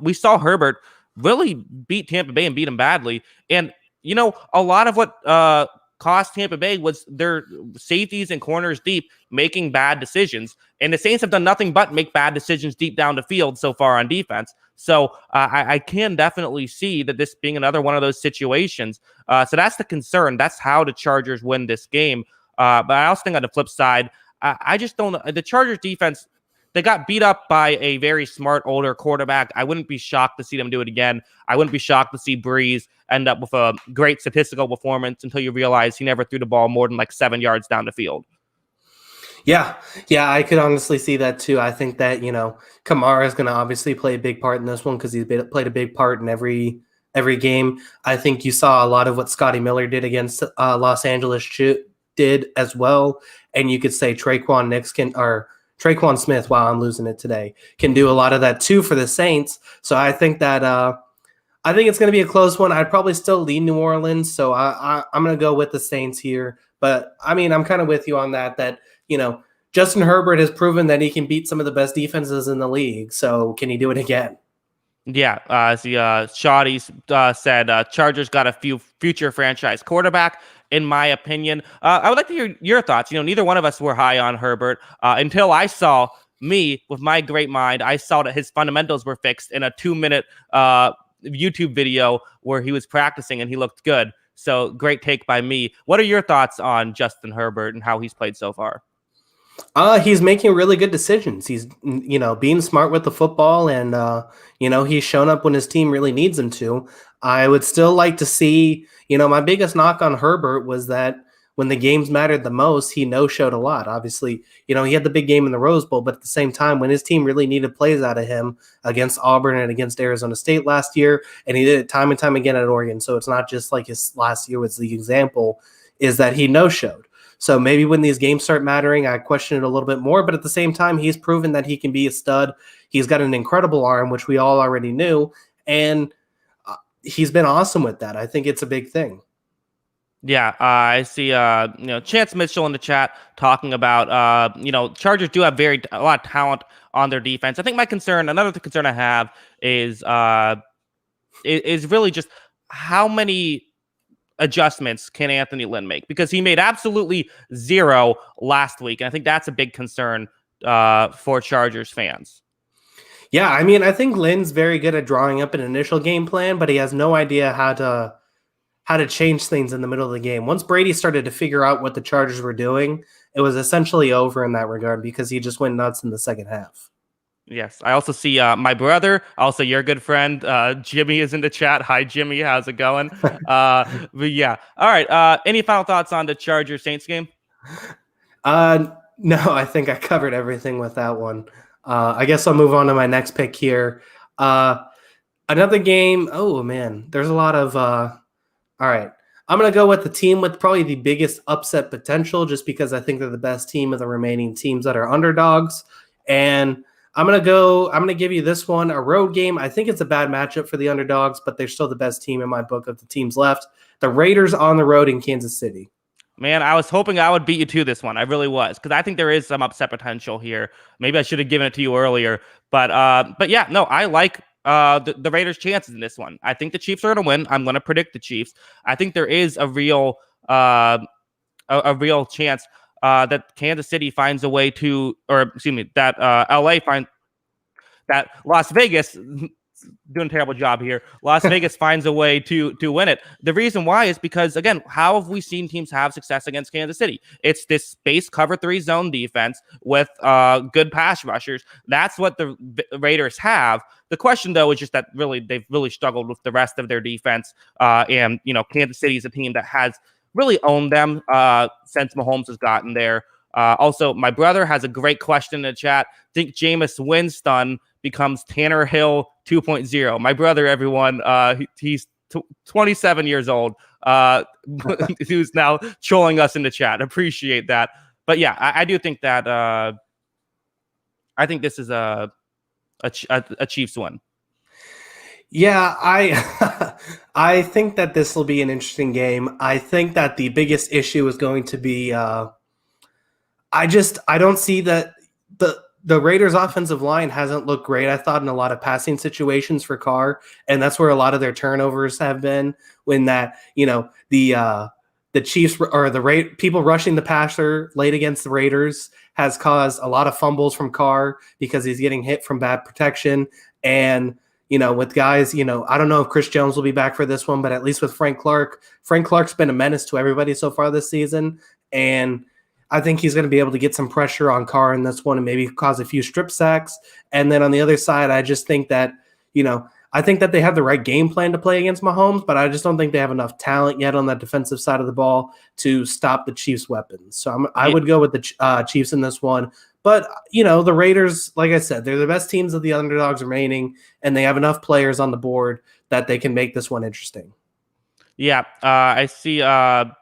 we saw Herbert really beat Tampa Bay and beat him badly, and a lot of what cost Tampa Bay was their safeties and corners deep making bad decisions. And the Saints have done nothing but make bad decisions deep down the field so far on defense. So I can definitely see that this being another one of those situations. So that's the concern. That's how the Chargers win this game. But I also think on the flip side, I just don't. The Chargers defense, they got beat up by a very smart older quarterback. I wouldn't be shocked to see them do it again. I wouldn't be shocked to see Breeze end up with a great statistical performance until you realize he never threw the ball more than like 7 yards down the field. Yeah, I could honestly see that too. I think that, Kamara is going to obviously play a big part in this one because he's played a big part in every game. I think you saw a lot of what Scotty Miller did against Los Angeles did as well. And you could say Traquan Smith, wow, I'm losing it today, can do a lot of that too for the Saints. So I think that I think it's going to be a close one. I'd probably still lead New Orleans, so I'm going to go with the Saints here. But, I mean, I'm kind of with you on that, Justin Herbert has proven that he can beat some of the best defenses in the league. So can he do it again? Yeah, as the Shoddy said, Chargers got a few future franchise quarterback, in my opinion. I would like to hear your thoughts. Neither one of us were high on Herbert until I saw with my great mind, I saw that his fundamentals were fixed in a 2-minute YouTube video where he was practicing and he looked good. So great take by me. What are your thoughts on Justin Herbert and how he's played so far? He's making really good decisions. He's, being smart with the football and, he's shown up when his team really needs him to. I would still like to see, my biggest knock on Herbert was that when the games mattered the most, he no-showed a lot. Obviously, he had the big game in the Rose Bowl, but at the same time, when his team really needed plays out of him against Auburn and against Arizona State last year, and he did it time and time again at Oregon. So it's not just like his last year was the example, is that he no-showed. So maybe when these games start mattering, I question it a little bit more. But at the same time, he's proven that he can be a stud. He's got an incredible arm, which we all already knew. And he's been awesome with that. I think it's a big thing. Yeah, I see. Chance Mitchell in the chat talking about Chargers do have a lot of talent on their defense. I think another concern I have is really just how many adjustments can Anthony Lynn make, because he made absolutely zero last week, and I think that's a big concern for Chargers fans. Yeah, I mean, I think Lynn's very good at drawing up an initial game plan, but he has no idea how to change things in the middle of the game. Once Brady started to figure out what the Chargers were doing, it was essentially over in that regard because he just went nuts in the second half. Yes, I also see my brother, also your good friend, Jimmy is in the chat. Hi, Jimmy. How's it going? But yeah. All right. Any final thoughts on the Chargers-Saints game? No, I think I covered everything with that one. I guess I'll move on to my next pick here. Another game. Oh man, there's a lot of. All right, I'm gonna go with the team with probably the biggest upset potential, just because I think they're the best team of the remaining teams that are underdogs. And I'm gonna go. I'm gonna give you this one, a road game. I think it's a bad matchup for the underdogs, but they're still the best team in my book of the teams left. The Raiders on the road in Kansas City. Man, I was hoping I would beat you to this one. I really was, because I think there is some upset potential here. Maybe I should have given it to you earlier, but yeah, no, I like the Raiders' chances in this one. I think the Chiefs are going to win. I'm going to predict the Chiefs. I think there is a real real chance that Kansas City finds a way to, or excuse me, that LA finds that Las Vegas. Doing a terrible job here. Las Vegas finds a way to win it. The reason why is because, again, how have we seen teams have success against Kansas City? It's this space cover 3 zone defense with good pass rushers. That's what the Raiders have. The question, though, is just that they've really struggled with the rest of their defense. And Kansas City is a team that has really owned them since Mahomes has gotten there. Also, my brother has a great question in the chat. Think Jameis Winston becomes Tanner Hill 2.0. My brother, everyone, he's 27 years old, who's now trolling us in the chat. Appreciate that. But yeah, I do think that I think this is a Chiefs win. Yeah, I think that this will be an interesting game. I think that the biggest issue is going to be I don't see that the Raiders' offensive line hasn't looked great, I thought, in a lot of passing situations for Carr, and that's where a lot of their turnovers have been. When that, the Chiefs or people rushing the passer late against the Raiders has caused a lot of fumbles from Carr because he's getting hit from bad protection. And with guys, I don't know if Chris Jones will be back for this one, but at least with Frank Clark's been a menace to everybody so far this season, and I think he's going to be able to get some pressure on Carr in this one and maybe cause a few strip sacks. And then on the other side, I just think that, I think that they have the right game plan to play against Mahomes, but I just don't think they have enough talent yet on that defensive side of the ball to stop the Chiefs' weapons. So I would go with the Chiefs in this one. But, the Raiders, like I said, they're the best teams of the underdogs remaining, and they have enough players on the board that they can make this one interesting. Yeah, I see. I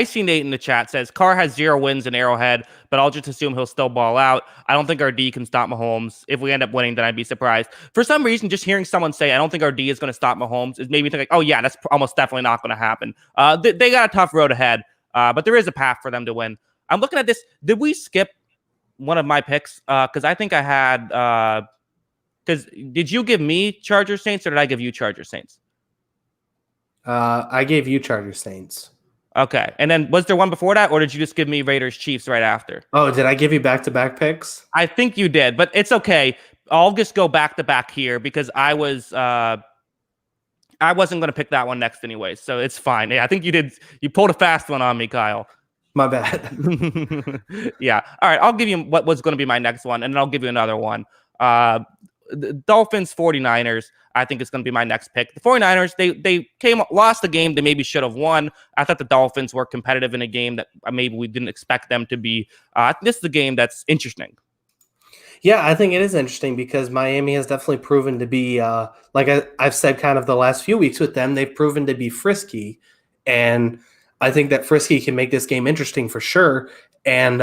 see Nate in the chat says Carr has 0 wins in Arrowhead, but I'll just assume he'll still ball out. I don't think our D can stop Mahomes. If we end up winning, then I'd be surprised. For some reason, just hearing someone say I don't think our D is going to stop Mahomes is made me think like, oh yeah, that's almost definitely not going to happen. They got a tough road ahead, but there is a path for them to win. I'm looking at this. Did we skip one of my picks? Because I think I had. Because did you give me Chargers Saints or did I give you Chargers Saints? I gave you Chargers Saints. Okay. And then was there one before that, or did you just give me Raiders Chiefs right after? Oh, did I give you back-to-back picks? I think you did, but it's okay. I'll just go back-to-back here because I wasn't going to pick that one next anyway, so it's fine. Yeah, I think you did. You pulled a fast one on me, Kyle. My bad. Yeah. All right. I'll give you what was going to be my next one, and then I'll give you another one. The Dolphins 49ers, I think it's going to be my next pick. The 49ers, they lost the game they maybe should have won. I thought the Dolphins were competitive in a game that maybe we didn't expect them to be. This is a game that's interesting. Yeah, I think it is interesting because Miami has definitely proven to be, like I've said kind of the last few weeks with them, they've proven to be frisky. And I think that frisky can make this game interesting for sure. And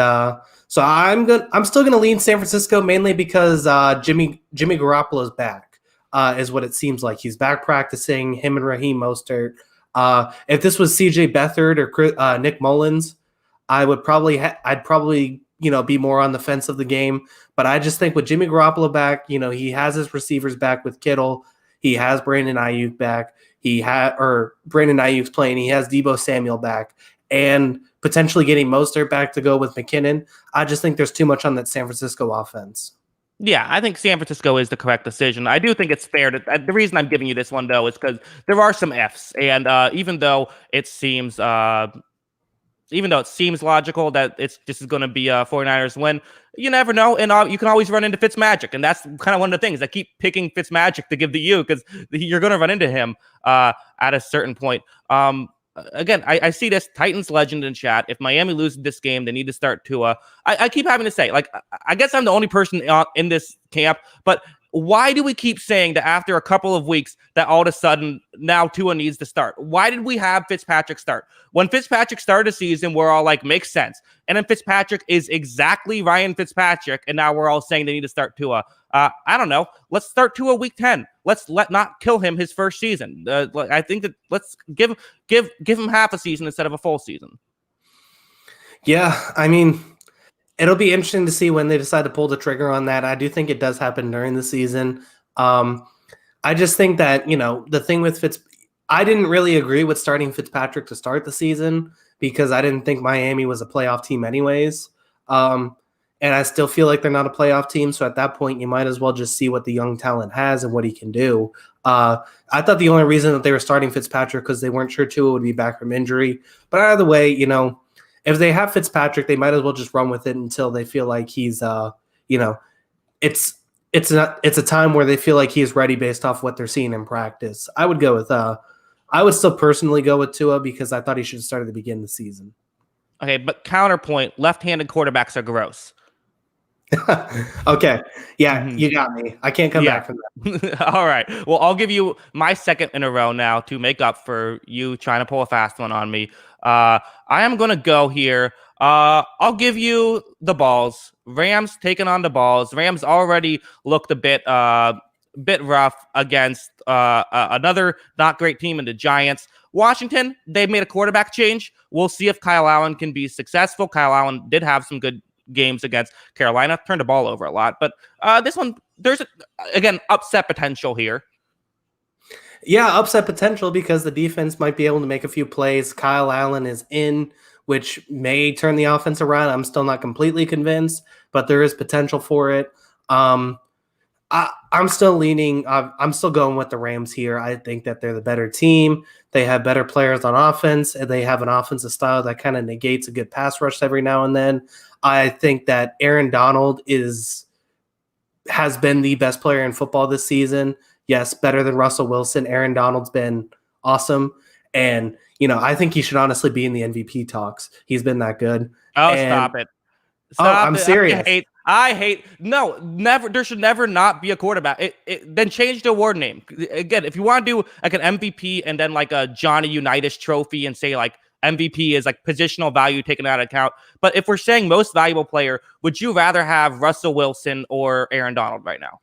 so I'm still gonna lean San Francisco mainly because Jimmy Garoppolo's back, is what it seems like. He's back practicing, him and Raheem Mostert. If this was CJ Beathard or Nick Mullins, I'd probably be more on the fence of the game. But I just think with Jimmy Garoppolo back, he has his receivers back with Kittle. He has Brandon Ayuk back. Brandon Ayuk's playing. He has Deebo Samuel back. And potentially getting Mostert back to go with McKinnon. I just think there's too much on that San Francisco offense. Yeah, I think San Francisco is the correct decision. I do think it's fair to. The reason I'm giving you this one, though, is because there are some Fs. And even though it seems logical that this is going to be a 49ers win, you never know. And you can always run into Fitzmagic. And that's kind of one of the things. I keep picking Fitzmagic to give to you because you're going to run into him at a certain point. again, I see this Titans legend in chat. If Miami loses this game, they need to start Tua. I keep having to say, like, I guess I'm the only person in this camp, but why do we keep saying that after a couple of weeks that all of a sudden now Tua needs to start? Why did we have Fitzpatrick start? When Fitzpatrick started the season, we're all like, makes sense. And then Fitzpatrick is exactly Ryan Fitzpatrick, and now we're all saying they need to start Tua. I don't know. Let's start Tua week 10. Let's not kill him his first season. I think that let's give him half a season instead of a full season. Yeah, I mean, it'll be interesting to see when they decide to pull the trigger on that. I do think it does happen during the season. I just think that, the thing with I didn't really agree with starting Fitzpatrick to start the season because I didn't think Miami was a playoff team anyways. And I still feel like they're not a playoff team. So at that point, you might as well just see what the young talent has and what he can do. I thought the only reason that they were starting Fitzpatrick because they weren't sure Tua would be back from injury. But either way, if they have Fitzpatrick, they might as well just run with it until they feel like he's, it's a time where they feel like he's ready based off what they're seeing in practice. I would still personally go with Tua because I thought he should have started at the beginning of the season. Okay, but counterpoint, left-handed quarterbacks are gross. Okay. Yeah, You got me. I can't come back from that. All right. Well, I'll give you my second in a row now to make up for you trying to pull a fast one on me. I am going to go here. I'll give you the balls. Rams taking on the balls. Rams already looked a bit rough against another not great team in the Giants. Washington, they made a quarterback change. We'll see if Kyle Allen can be successful. Kyle Allen did have some good games against Carolina, turned the ball over a lot. But this one, there's, again, upset potential here. Yeah, upset potential because the defense might be able to make a few plays. Kyle Allen is in, which may turn the offense around. I'm still not completely convinced, but there is potential for it. I'm still leaning. I'm still going with the Rams here. I think that they're the better team. They have better players on offense, and they have an offensive style that kind of negates a good pass rush every now and then. I think that Aaron Donald has been the best player in football this season. Yes, better than Russell Wilson. Aaron Donald's been awesome, and I think he should honestly be in the MVP talks. He's been that good. Stop it! Stop I'm it. serious. I hate never. There should never not be a quarterback. Then change the award name again. If you want to do like an MVP and then like a Johnny Unitas trophy and say like MVP is like positional value taken out of account. But if we're saying most valuable player, would you rather have Russell Wilson or Aaron Donald right now?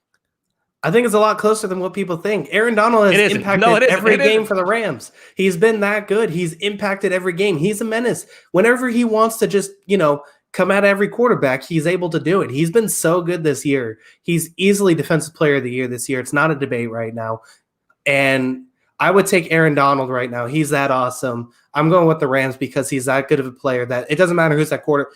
I think it's a lot closer than what people think. Aaron Donald has impacted every game for the Rams. He's been that good. He's impacted every game. He's a menace. Whenever he wants to just, come at every quarterback, he's able to do it. He's been so good this year. He's easily Defensive Player of the Year this year. It's not a debate right now. And I would take Aaron Donald right now. He's that awesome. I'm going with the Rams because he's that good of a player that it doesn't matter who's that quarter.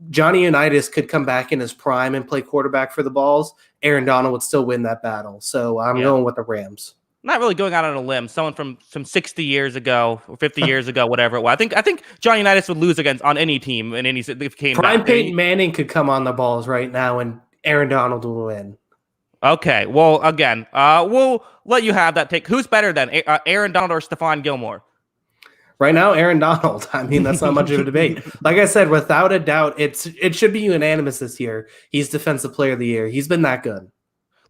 Johnny Unitas could come back in his prime and play quarterback for the balls. Aaron Donald would still win that battle. So I'm going with the Rams. Not really going out on a limb. Someone from 60 years ago or 50 years ago, whatever it was. I think Johnny Unitas would lose on any team and any if came Prime back. Peyton Manning could come on the balls right now and Aaron Donald will win. Okay. Well, again, we'll let you have that take. Who's better than Aaron Donald or Stephon Gilmore? Right now, Aaron Donald. I mean, that's not much of a debate. Like I said, without a doubt, it should be unanimous this year. He's Defensive Player of the Year. He's been that good.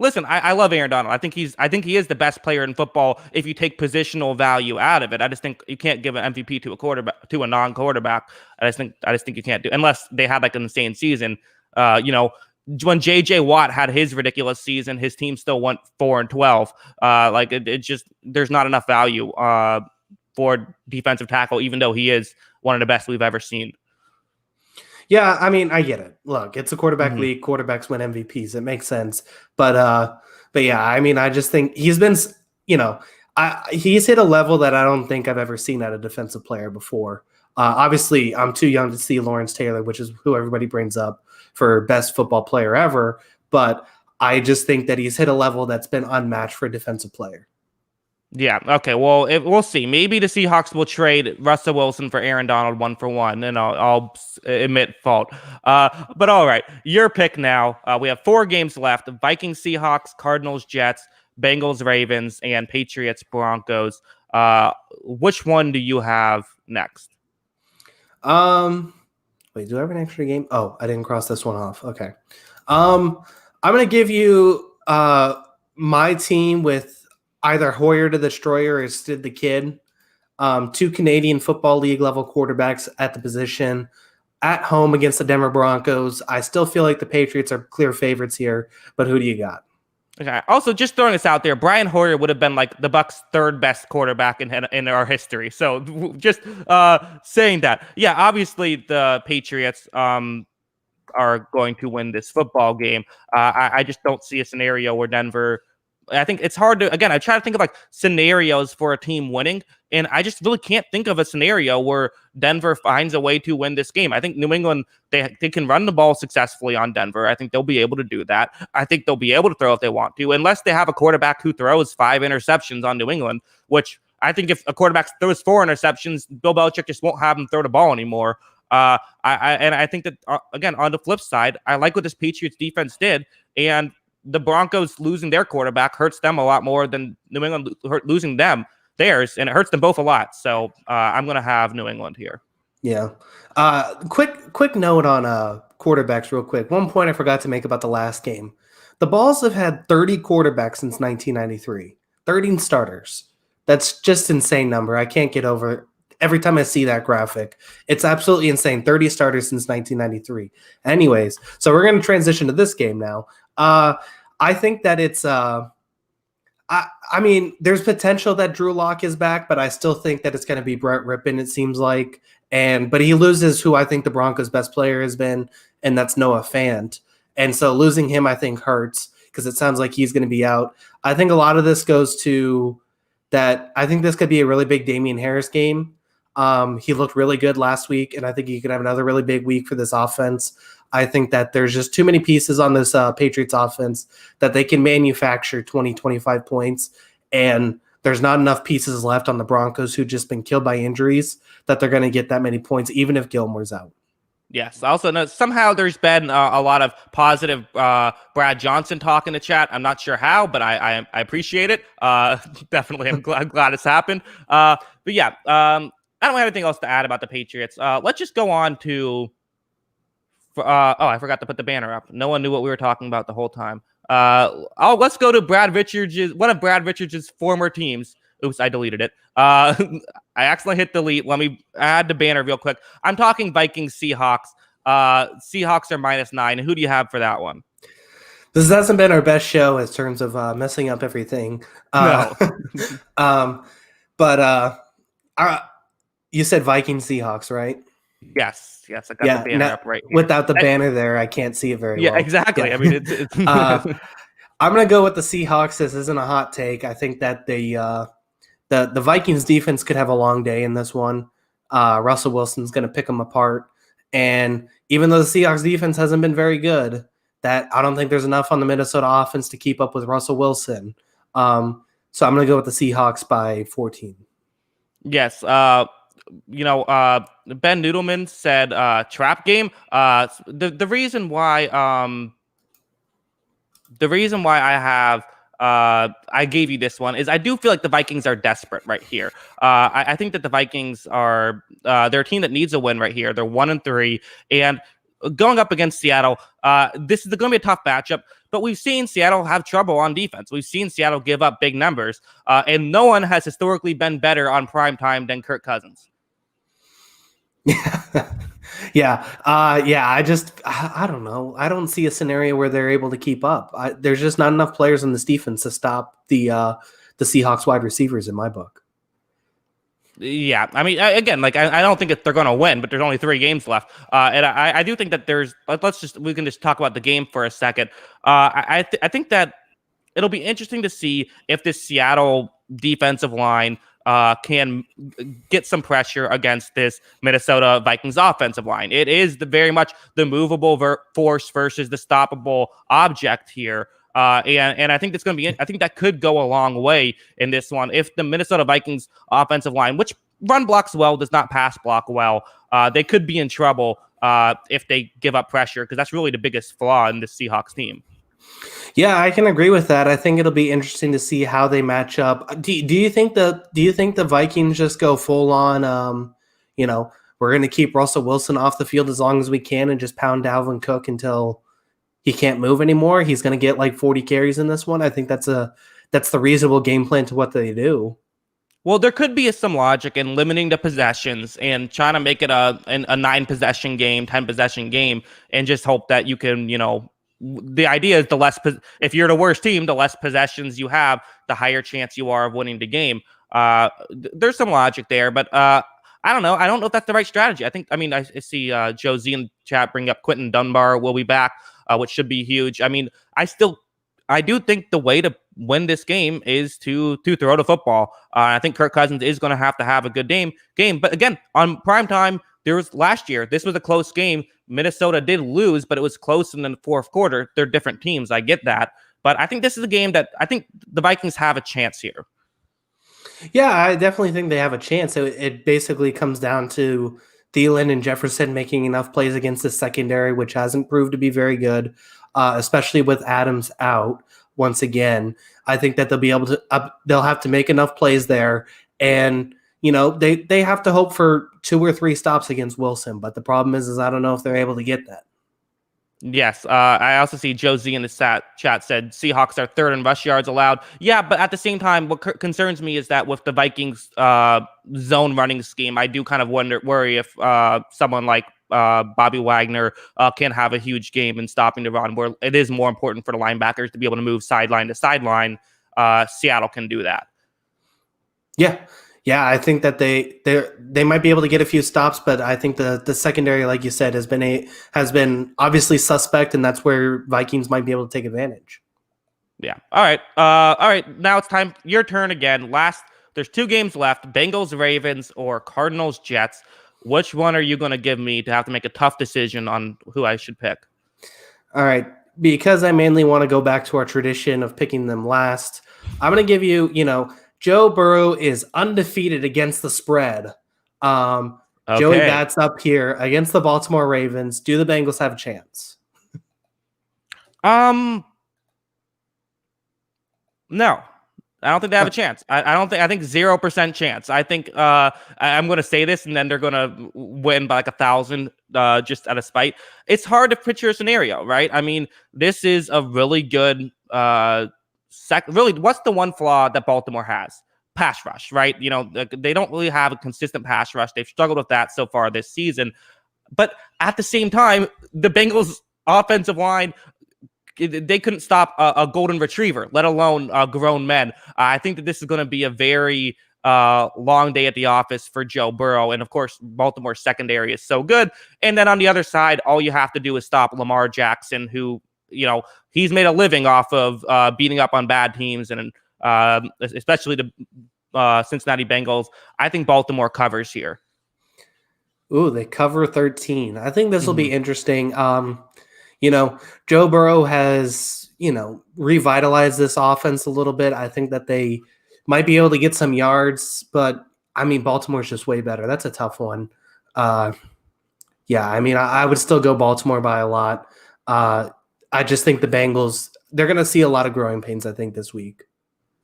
Listen, I love Aaron Donald. I think he is the best player in football if you take positional value out of it. I just think you can't give an MVP to a quarterback to a non-quarterback. I just think you can't do unless they had like an insane season. When JJ Watt had his ridiculous season, his team still went 4-12. It just there's not enough value for defensive tackle, even though he is one of the best we've ever seen. Yeah, I mean, I get it. Look, it's a quarterback league. Quarterbacks win MVPs. It makes sense. But yeah, I mean, I just think he's been, he's hit a level that I don't think I've ever seen at a defensive player before. Obviously, I'm too young to see Lawrence Taylor, which is who everybody brings up for best football player ever. But I just think that he's hit a level that's been unmatched for a defensive player. Yeah. Okay. Well, we'll see. Maybe the Seahawks will trade Russell Wilson for Aaron Donald 1-for-1, and I'll admit fault. But all right, your pick now. We have 4 games left: Vikings, Seahawks, Cardinals, Jets, Bengals, Ravens, and Patriots, Broncos. Which one do you have next? Wait, do I have an extra game? Oh, I didn't cross this one off. Okay. I'm gonna give you my team with either Hoyer the Destroyer or Sid the Kid. Two Canadian Football League level quarterbacks at the position. At home against the Denver Broncos. I still feel like the Patriots are clear favorites here, but who do you got? Okay. Also, just throwing this out there, Brian Hoyer would have been like the Bucs' third best quarterback in our history. So just saying that. Yeah, obviously the Patriots are going to win this football game. I just don't see a scenario where Denver. I think it's hard to, again, I try to think of like scenarios for a team winning, and I just really can't think of a scenario where Denver finds a way to win this game. I think New England, they can run the ball successfully on Denver. I think they'll be able to do that. I think they'll be able to throw if they want to, unless they have a quarterback who throws 5 interceptions on New England, which I think if a quarterback throws 4 interceptions, Bill Belichick just won't have him throw the ball anymore. I think that, again, on the flip side, I like what this Patriots defense did, and the Broncos losing their quarterback hurts them a lot more than New England losing theirs, and it hurts them both a lot. So I'm going to have New England here. Yeah. Quick note on quarterbacks real quick. One point I forgot to make about the last game. The Balls have had 30 quarterbacks since 1993. 13 starters. That's just insane number. I can't get over it. Every time I see that graphic, it's absolutely insane. 30 starters since 1993. Anyways, so we're going to transition to this game now. I think that it's I mean, there's potential that Drew Lock is back, but I still think that it's going to be Brett Rippon, it seems like. But he loses who I think the Broncos' best player has been, and that's Noah Fant. And so losing him, I think, hurts because it sounds like he's going to be out. I think a lot of this goes to that. I think this could be a really big Damian Harris game. He looked really good last week, and I think he could have another really big week for this offense. I think that there's just too many pieces on this Patriots offense that they can manufacture 20, 25 points, and there's not enough pieces left on the Broncos who've just been killed by injuries that they're going to get that many points, even if Gilmore's out. Yes. Also, no, somehow there's been a lot of positive Brad Johnson talk in the chat. I'm not sure how, but I appreciate it. Definitely, I'm glad it's happened. But yeah, I don't have anything else to add about the Patriots. Let's just go on to. I forgot to put the banner up. No one knew what we were talking about the whole time. Let's go to Brad Richards' one of Brad Richards' former teams. Oops, I deleted it. I accidentally hit delete. Let me add the banner real quick. I'm talking Vikings Seahawks. Seahawks are -9. Who do you have for that one? This hasn't been our best show in terms of messing up everything. No. But you said Vikings Seahawks, right? Yes. I got the banner up right here. Without the banner there, I can't see it very well. Yeah, exactly. Yeah. I mean, it's I'm going to go with the Seahawks. This isn't a hot take. I think that the Vikings defense could have a long day in this one. Russell Wilson's going to pick them apart. And even though the Seahawks defense hasn't been very good, that I don't think there's enough on the Minnesota offense to keep up with Russell Wilson. So I'm going to go with the Seahawks by 14. Yes. Ben Noodleman said trap game. The reason why I have I gave you this one is I do feel like the Vikings are desperate right here. I think that the Vikings are they're a team that needs a win right here. They're 1-3, and going up against Seattle, this is going to be a tough matchup. But we've seen Seattle have trouble on defense. We've seen Seattle give up big numbers, and no one has historically been better on prime time than Kirk Cousins. Yeah. I don't know. I don't see a scenario where they're able to keep up. There's just not enough players in this defense to stop the Seahawks wide receivers in my book. Yeah, I mean, again, like I don't think they're going to win, but there's only 3 games left, and I do think that we can just talk about the game for a second. I think that it'll be interesting to see if this Seattle defensive line can get some pressure against this Minnesota Vikings offensive line. It is very much the movable force versus the stoppable object here. And I think that's going to be. I think that could go a long way in this one. If the Minnesota Vikings offensive line, which run blocks well, does not pass block well, they could be in trouble if they give up pressure, because that's really the biggest flaw in the Seahawks team. Yeah, I can agree with that. I think it'll be interesting to see how they match up. Do you think the Vikings just go full on? We're going to keep Russell Wilson off the field as long as we can and just pound Dalvin Cook until he can't move anymore. He's going to get like 40 carries in this one. I think that's the reasonable game plan to what they do. Well, there could be some logic in limiting the possessions and trying to make it a 9 possession game, 10 possession game, and just hope that you can, the idea is if you're the worst team, the less possessions you have, the higher chance you are of winning the game. There's some logic there, but I don't know. I don't know if that's the right strategy. I see Joe Z in chat bring up Quentin Dunbar will be back, which should be huge. I mean, I do think the way to win this game is to throw the football. I think Kirk Cousins is going to have a good game. But again, on prime time, last year, this was a close game. Minnesota did lose, but it was close in the fourth quarter. They're different teams. I get that. But I think this is a game that I think the Vikings have a chance here. Yeah, I definitely think they have a chance. It basically comes down to Thielen and Jefferson making enough plays against the secondary, which hasn't proved to be very good, especially with Adams out once again. I think that they'll be able to. They'll have to make enough plays there, and they have to hope for 2 or 3 stops against Wilson. But the problem is I don't know if they're able to get that. Yes, I also see Joe Z in the chat said Seahawks are 3rd in rush yards allowed. Yeah, but at the same time, what concerns me is that with the Vikings zone running scheme, I do kind of worry if someone like Bobby Wagner can have a huge game in stopping the run, where it is more important for the linebackers to be able to move sideline to sideline. Seattle can do that. Yeah, I think that they might be able to get a few stops, but I think the secondary, like you said, has been obviously suspect, and that's where Vikings might be able to take advantage. Yeah. All right. Now it's time. Your turn again. There's 2 games left: Bengals Ravens or Cardinals Jets. Which one are you going to give me to have to make a tough decision on who I should pick? All right, because I mainly want to go back to our tradition of picking them last, I'm going to give you, Joe Burrow is undefeated against the spread. Okay. Joey Bats up here against the Baltimore Ravens. Do the Bengals have a chance? No. I don't think they have a chance. I think 0% chance. I think I'm going to say this and then they're going to win by like 1,000 just out of spite. It's hard to picture a scenario, right? I mean, this is a really good really, what's the one flaw that Baltimore has? Pass rush, right? They don't really have a consistent pass rush. They've struggled with that so far this season. But at the same time, the Bengals offensive line, they couldn't stop a golden retriever, let alone grown men. I think that this is going to be a very long day at the office for Joe Burrow. And of course, Baltimore's secondary is so good. And then on the other side, all you have to do is stop Lamar Jackson, who, he's made a living off of beating up on bad teams, and especially the Cincinnati Bengals. I think Baltimore covers here. Ooh, they cover 13. I think this will be interesting. Joe Burrow has, revitalized this offense a little bit. I think that they might be able to get some yards, but I mean, Baltimore's just way better. That's a tough one. I would still go Baltimore by a lot. I just think the Bengals, they're going to see a lot of growing pains, I think, this week.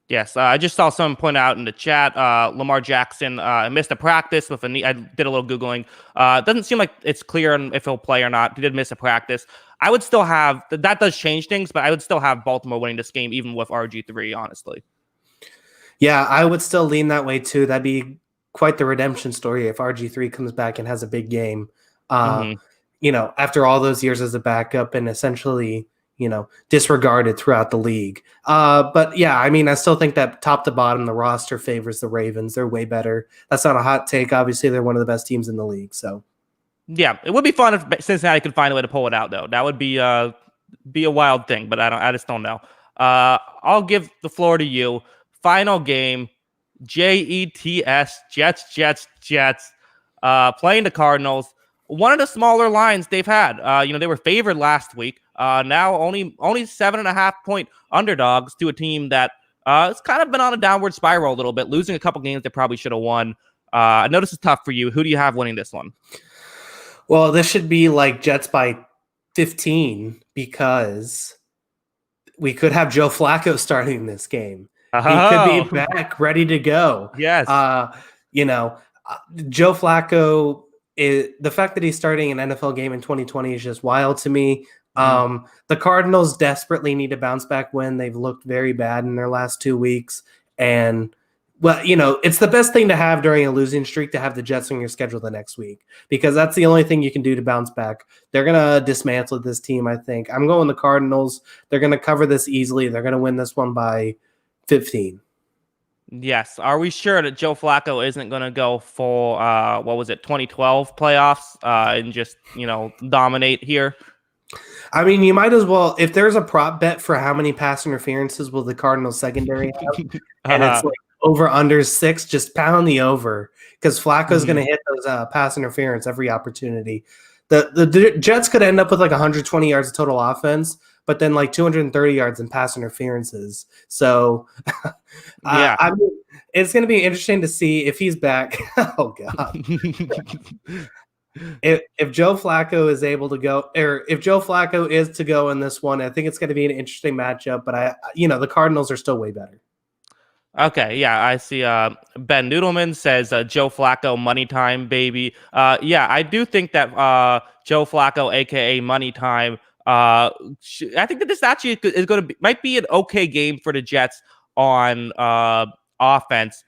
Yes, I just saw someone point out in the chat, Lamar Jackson missed a practice with a knee. I did a little Googling. It doesn't seem like it's clear if he'll play or not. He did miss a practice. I would still have, that does change things, but I would still have Baltimore winning this game, even with RG3, honestly. Yeah, I would still lean that way, too. That'd be quite the redemption story if RG3 comes back and has a big game. After all those years as a backup and essentially, disregarded throughout the league. But yeah, I mean, I still think that top to bottom, the roster favors the Ravens. They're way better. That's not a hot take. Obviously, they're one of the best teams in the league. So, yeah, it would be fun if Cincinnati could find a way to pull it out, though. That would be a wild thing, but I just don't know. I'll give the floor to you. Final game, Jets, playing the Cardinals. One of the smaller lines they've had. They were favored last week. Now only 7.5 point underdogs to a team that it's kind of been on a downward spiral a little bit, losing a couple games they probably should have won. I know this is tough for you. Who do you have winning this one? Well, this should be like Jets by 15 because we could have Joe Flacco starting this game. He could be Oh, back, ready to go. yes. You know, Joe Flacco, the fact that he's starting an NFL game in 2020 is just wild to me. The Cardinals desperately need a bounce back win. They've looked very bad in their last 2 weeks. And, well, it's the best thing to have during a losing streak to have the Jets on your schedule the next week, because that's the only thing you can do to bounce back. They're going to dismantle this team, I think. I'm going the Cardinals. They're going to cover this easily. They're going to win this one by 15. Yes. Are we sure that Joe Flacco isn't going to go full, 2012 playoffs and just, dominate here? I mean, you might as well, if there's a prop bet for how many pass interferences will the Cardinals secondary have, and it's like over under 6, just pound the over, because Flacco's going to hit those pass interference every opportunity. The Jets could end up with like 120 yards of total offense, but then like 230 yards in pass interferences. So, I mean, it's going to be interesting to see if he's back. Oh, God. If Joe Flacco is able to go, or if Joe Flacco is to go in this one, I think it's going to be an interesting matchup. But the Cardinals are still way better. Okay, yeah, I see. Ben Noodleman says Joe Flacco money time, baby. Yeah, I do think that Joe Flacco, aka money time. I think that this actually is going to might be an okay game for the Jets on offense,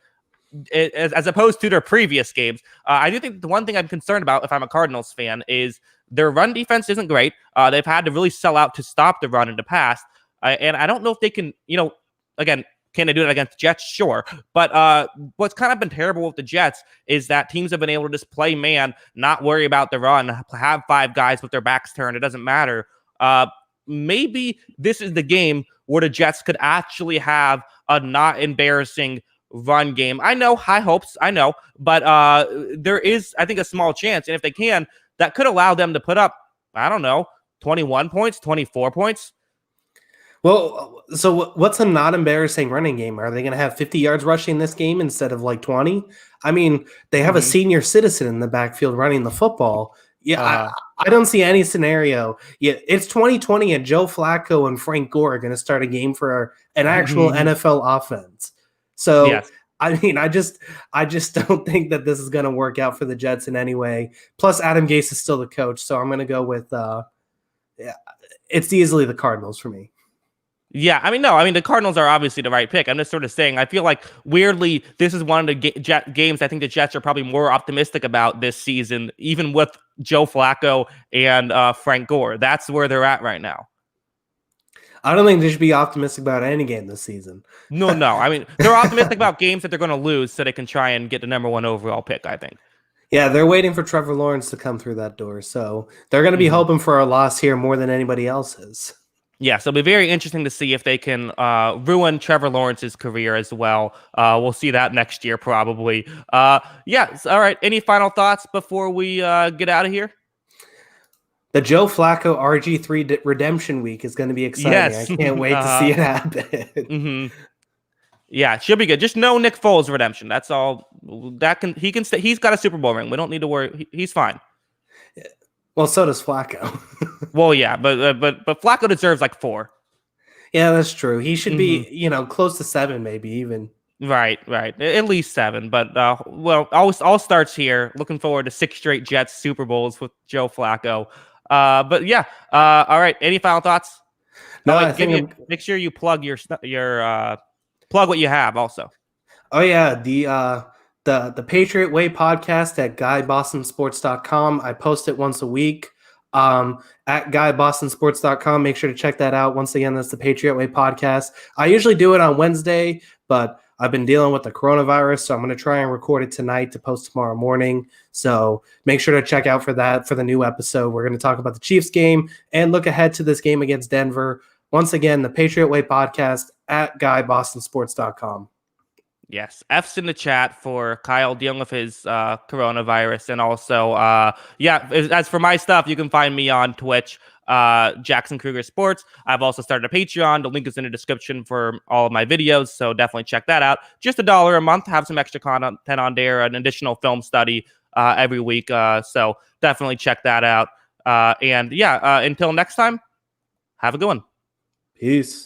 as opposed to their previous games. I do think the one thing I'm concerned about, if I'm a Cardinals fan, is their run defense isn't great. They've had to really sell out to stop the run in the past, and I don't know if they can. Again. Can they do it against the Jets? Sure. But what's kind of been terrible with the Jets is that teams have been able to just play man, not worry about the run, have 5 guys with their backs turned. It doesn't matter. Maybe this is the game where the Jets could actually have a not embarrassing run game. I know, high hopes, I know. But there is, I think, a small chance. And if they can, that could allow them to put up, I don't know, 21 points, 24 points. Well, so what's a not embarrassing running game? Are they going to have 50 yards rushing this game instead of like 20? I mean, they have a senior citizen in the backfield running the football. Yeah, I don't see any scenario. Yeah, it's 2020 and Joe Flacco and Frank Gore are going to start a game for an actual NFL offense. So, yes. I mean, I just don't think that this is going to work out for the Jets in any way. Plus, Adam Gase is still the coach, so I'm going to go with it's easily the Cardinals for me. Yeah, the Cardinals are obviously the right pick. I'm just sort of saying, I feel like, weirdly, this is one of the games I think the Jets are probably more optimistic about this season, even with Joe Flacco and Frank Gore. That's where they're at right now. I don't think they should be optimistic about any game this season. No. They're optimistic about games that they're going to lose so they can try and get the number 1 overall pick, I think. Yeah, they're waiting for Trevor Lawrence to come through that door. So they're going to be hoping for a loss here more than anybody else is. Yeah, so it'll be very interesting to see if they can ruin Trevor Lawrence's career as well. We'll see that next year probably. Yeah, all right. Any final thoughts before we get out of here? The Joe Flacco RG3 redemption week is going to be exciting. Yes. I can't wait to see it happen. Yeah, it should be good. Just no Nick Foles redemption. That's all. He can stay. He's got a Super Bowl ring. We don't need to worry. He's fine. Well, so does Flacco. Well, yeah, but Flacco deserves like 4. Yeah, that's true. He should be, close to 7, maybe even. Right. At least 7. But all starts here. Looking forward to 6 straight Jets Super Bowls with Joe Flacco. But yeah, all right. Any final thoughts? No, make sure you plug your plug what you have also. Oh yeah, the Patriot Way podcast at GuyBostonSports.com. I post it once a week. At GuyBostonSports.com. Make sure to check that out. Once again, that's the Patriot Way podcast. I usually do it on Wednesday, but I've been dealing with the coronavirus, so I'm going to try and record it tonight to post tomorrow morning. So make sure to check out for that for the new episode. We're going to talk about the Chiefs game and look ahead to this game against Denver. Once again, the Patriot Way podcast at GuyBostonSports.com. Yes, F's in the chat for Kyle dealing with his coronavirus. And also, as for my stuff, you can find me on Twitch, Jackson Krueger Sports. I've also started a Patreon. The link is in the description for all of my videos, so definitely check that out. Just $1 a month. Have some extra content on there, an additional film study every week. So definitely check that out. Until next time, have a good one. Peace.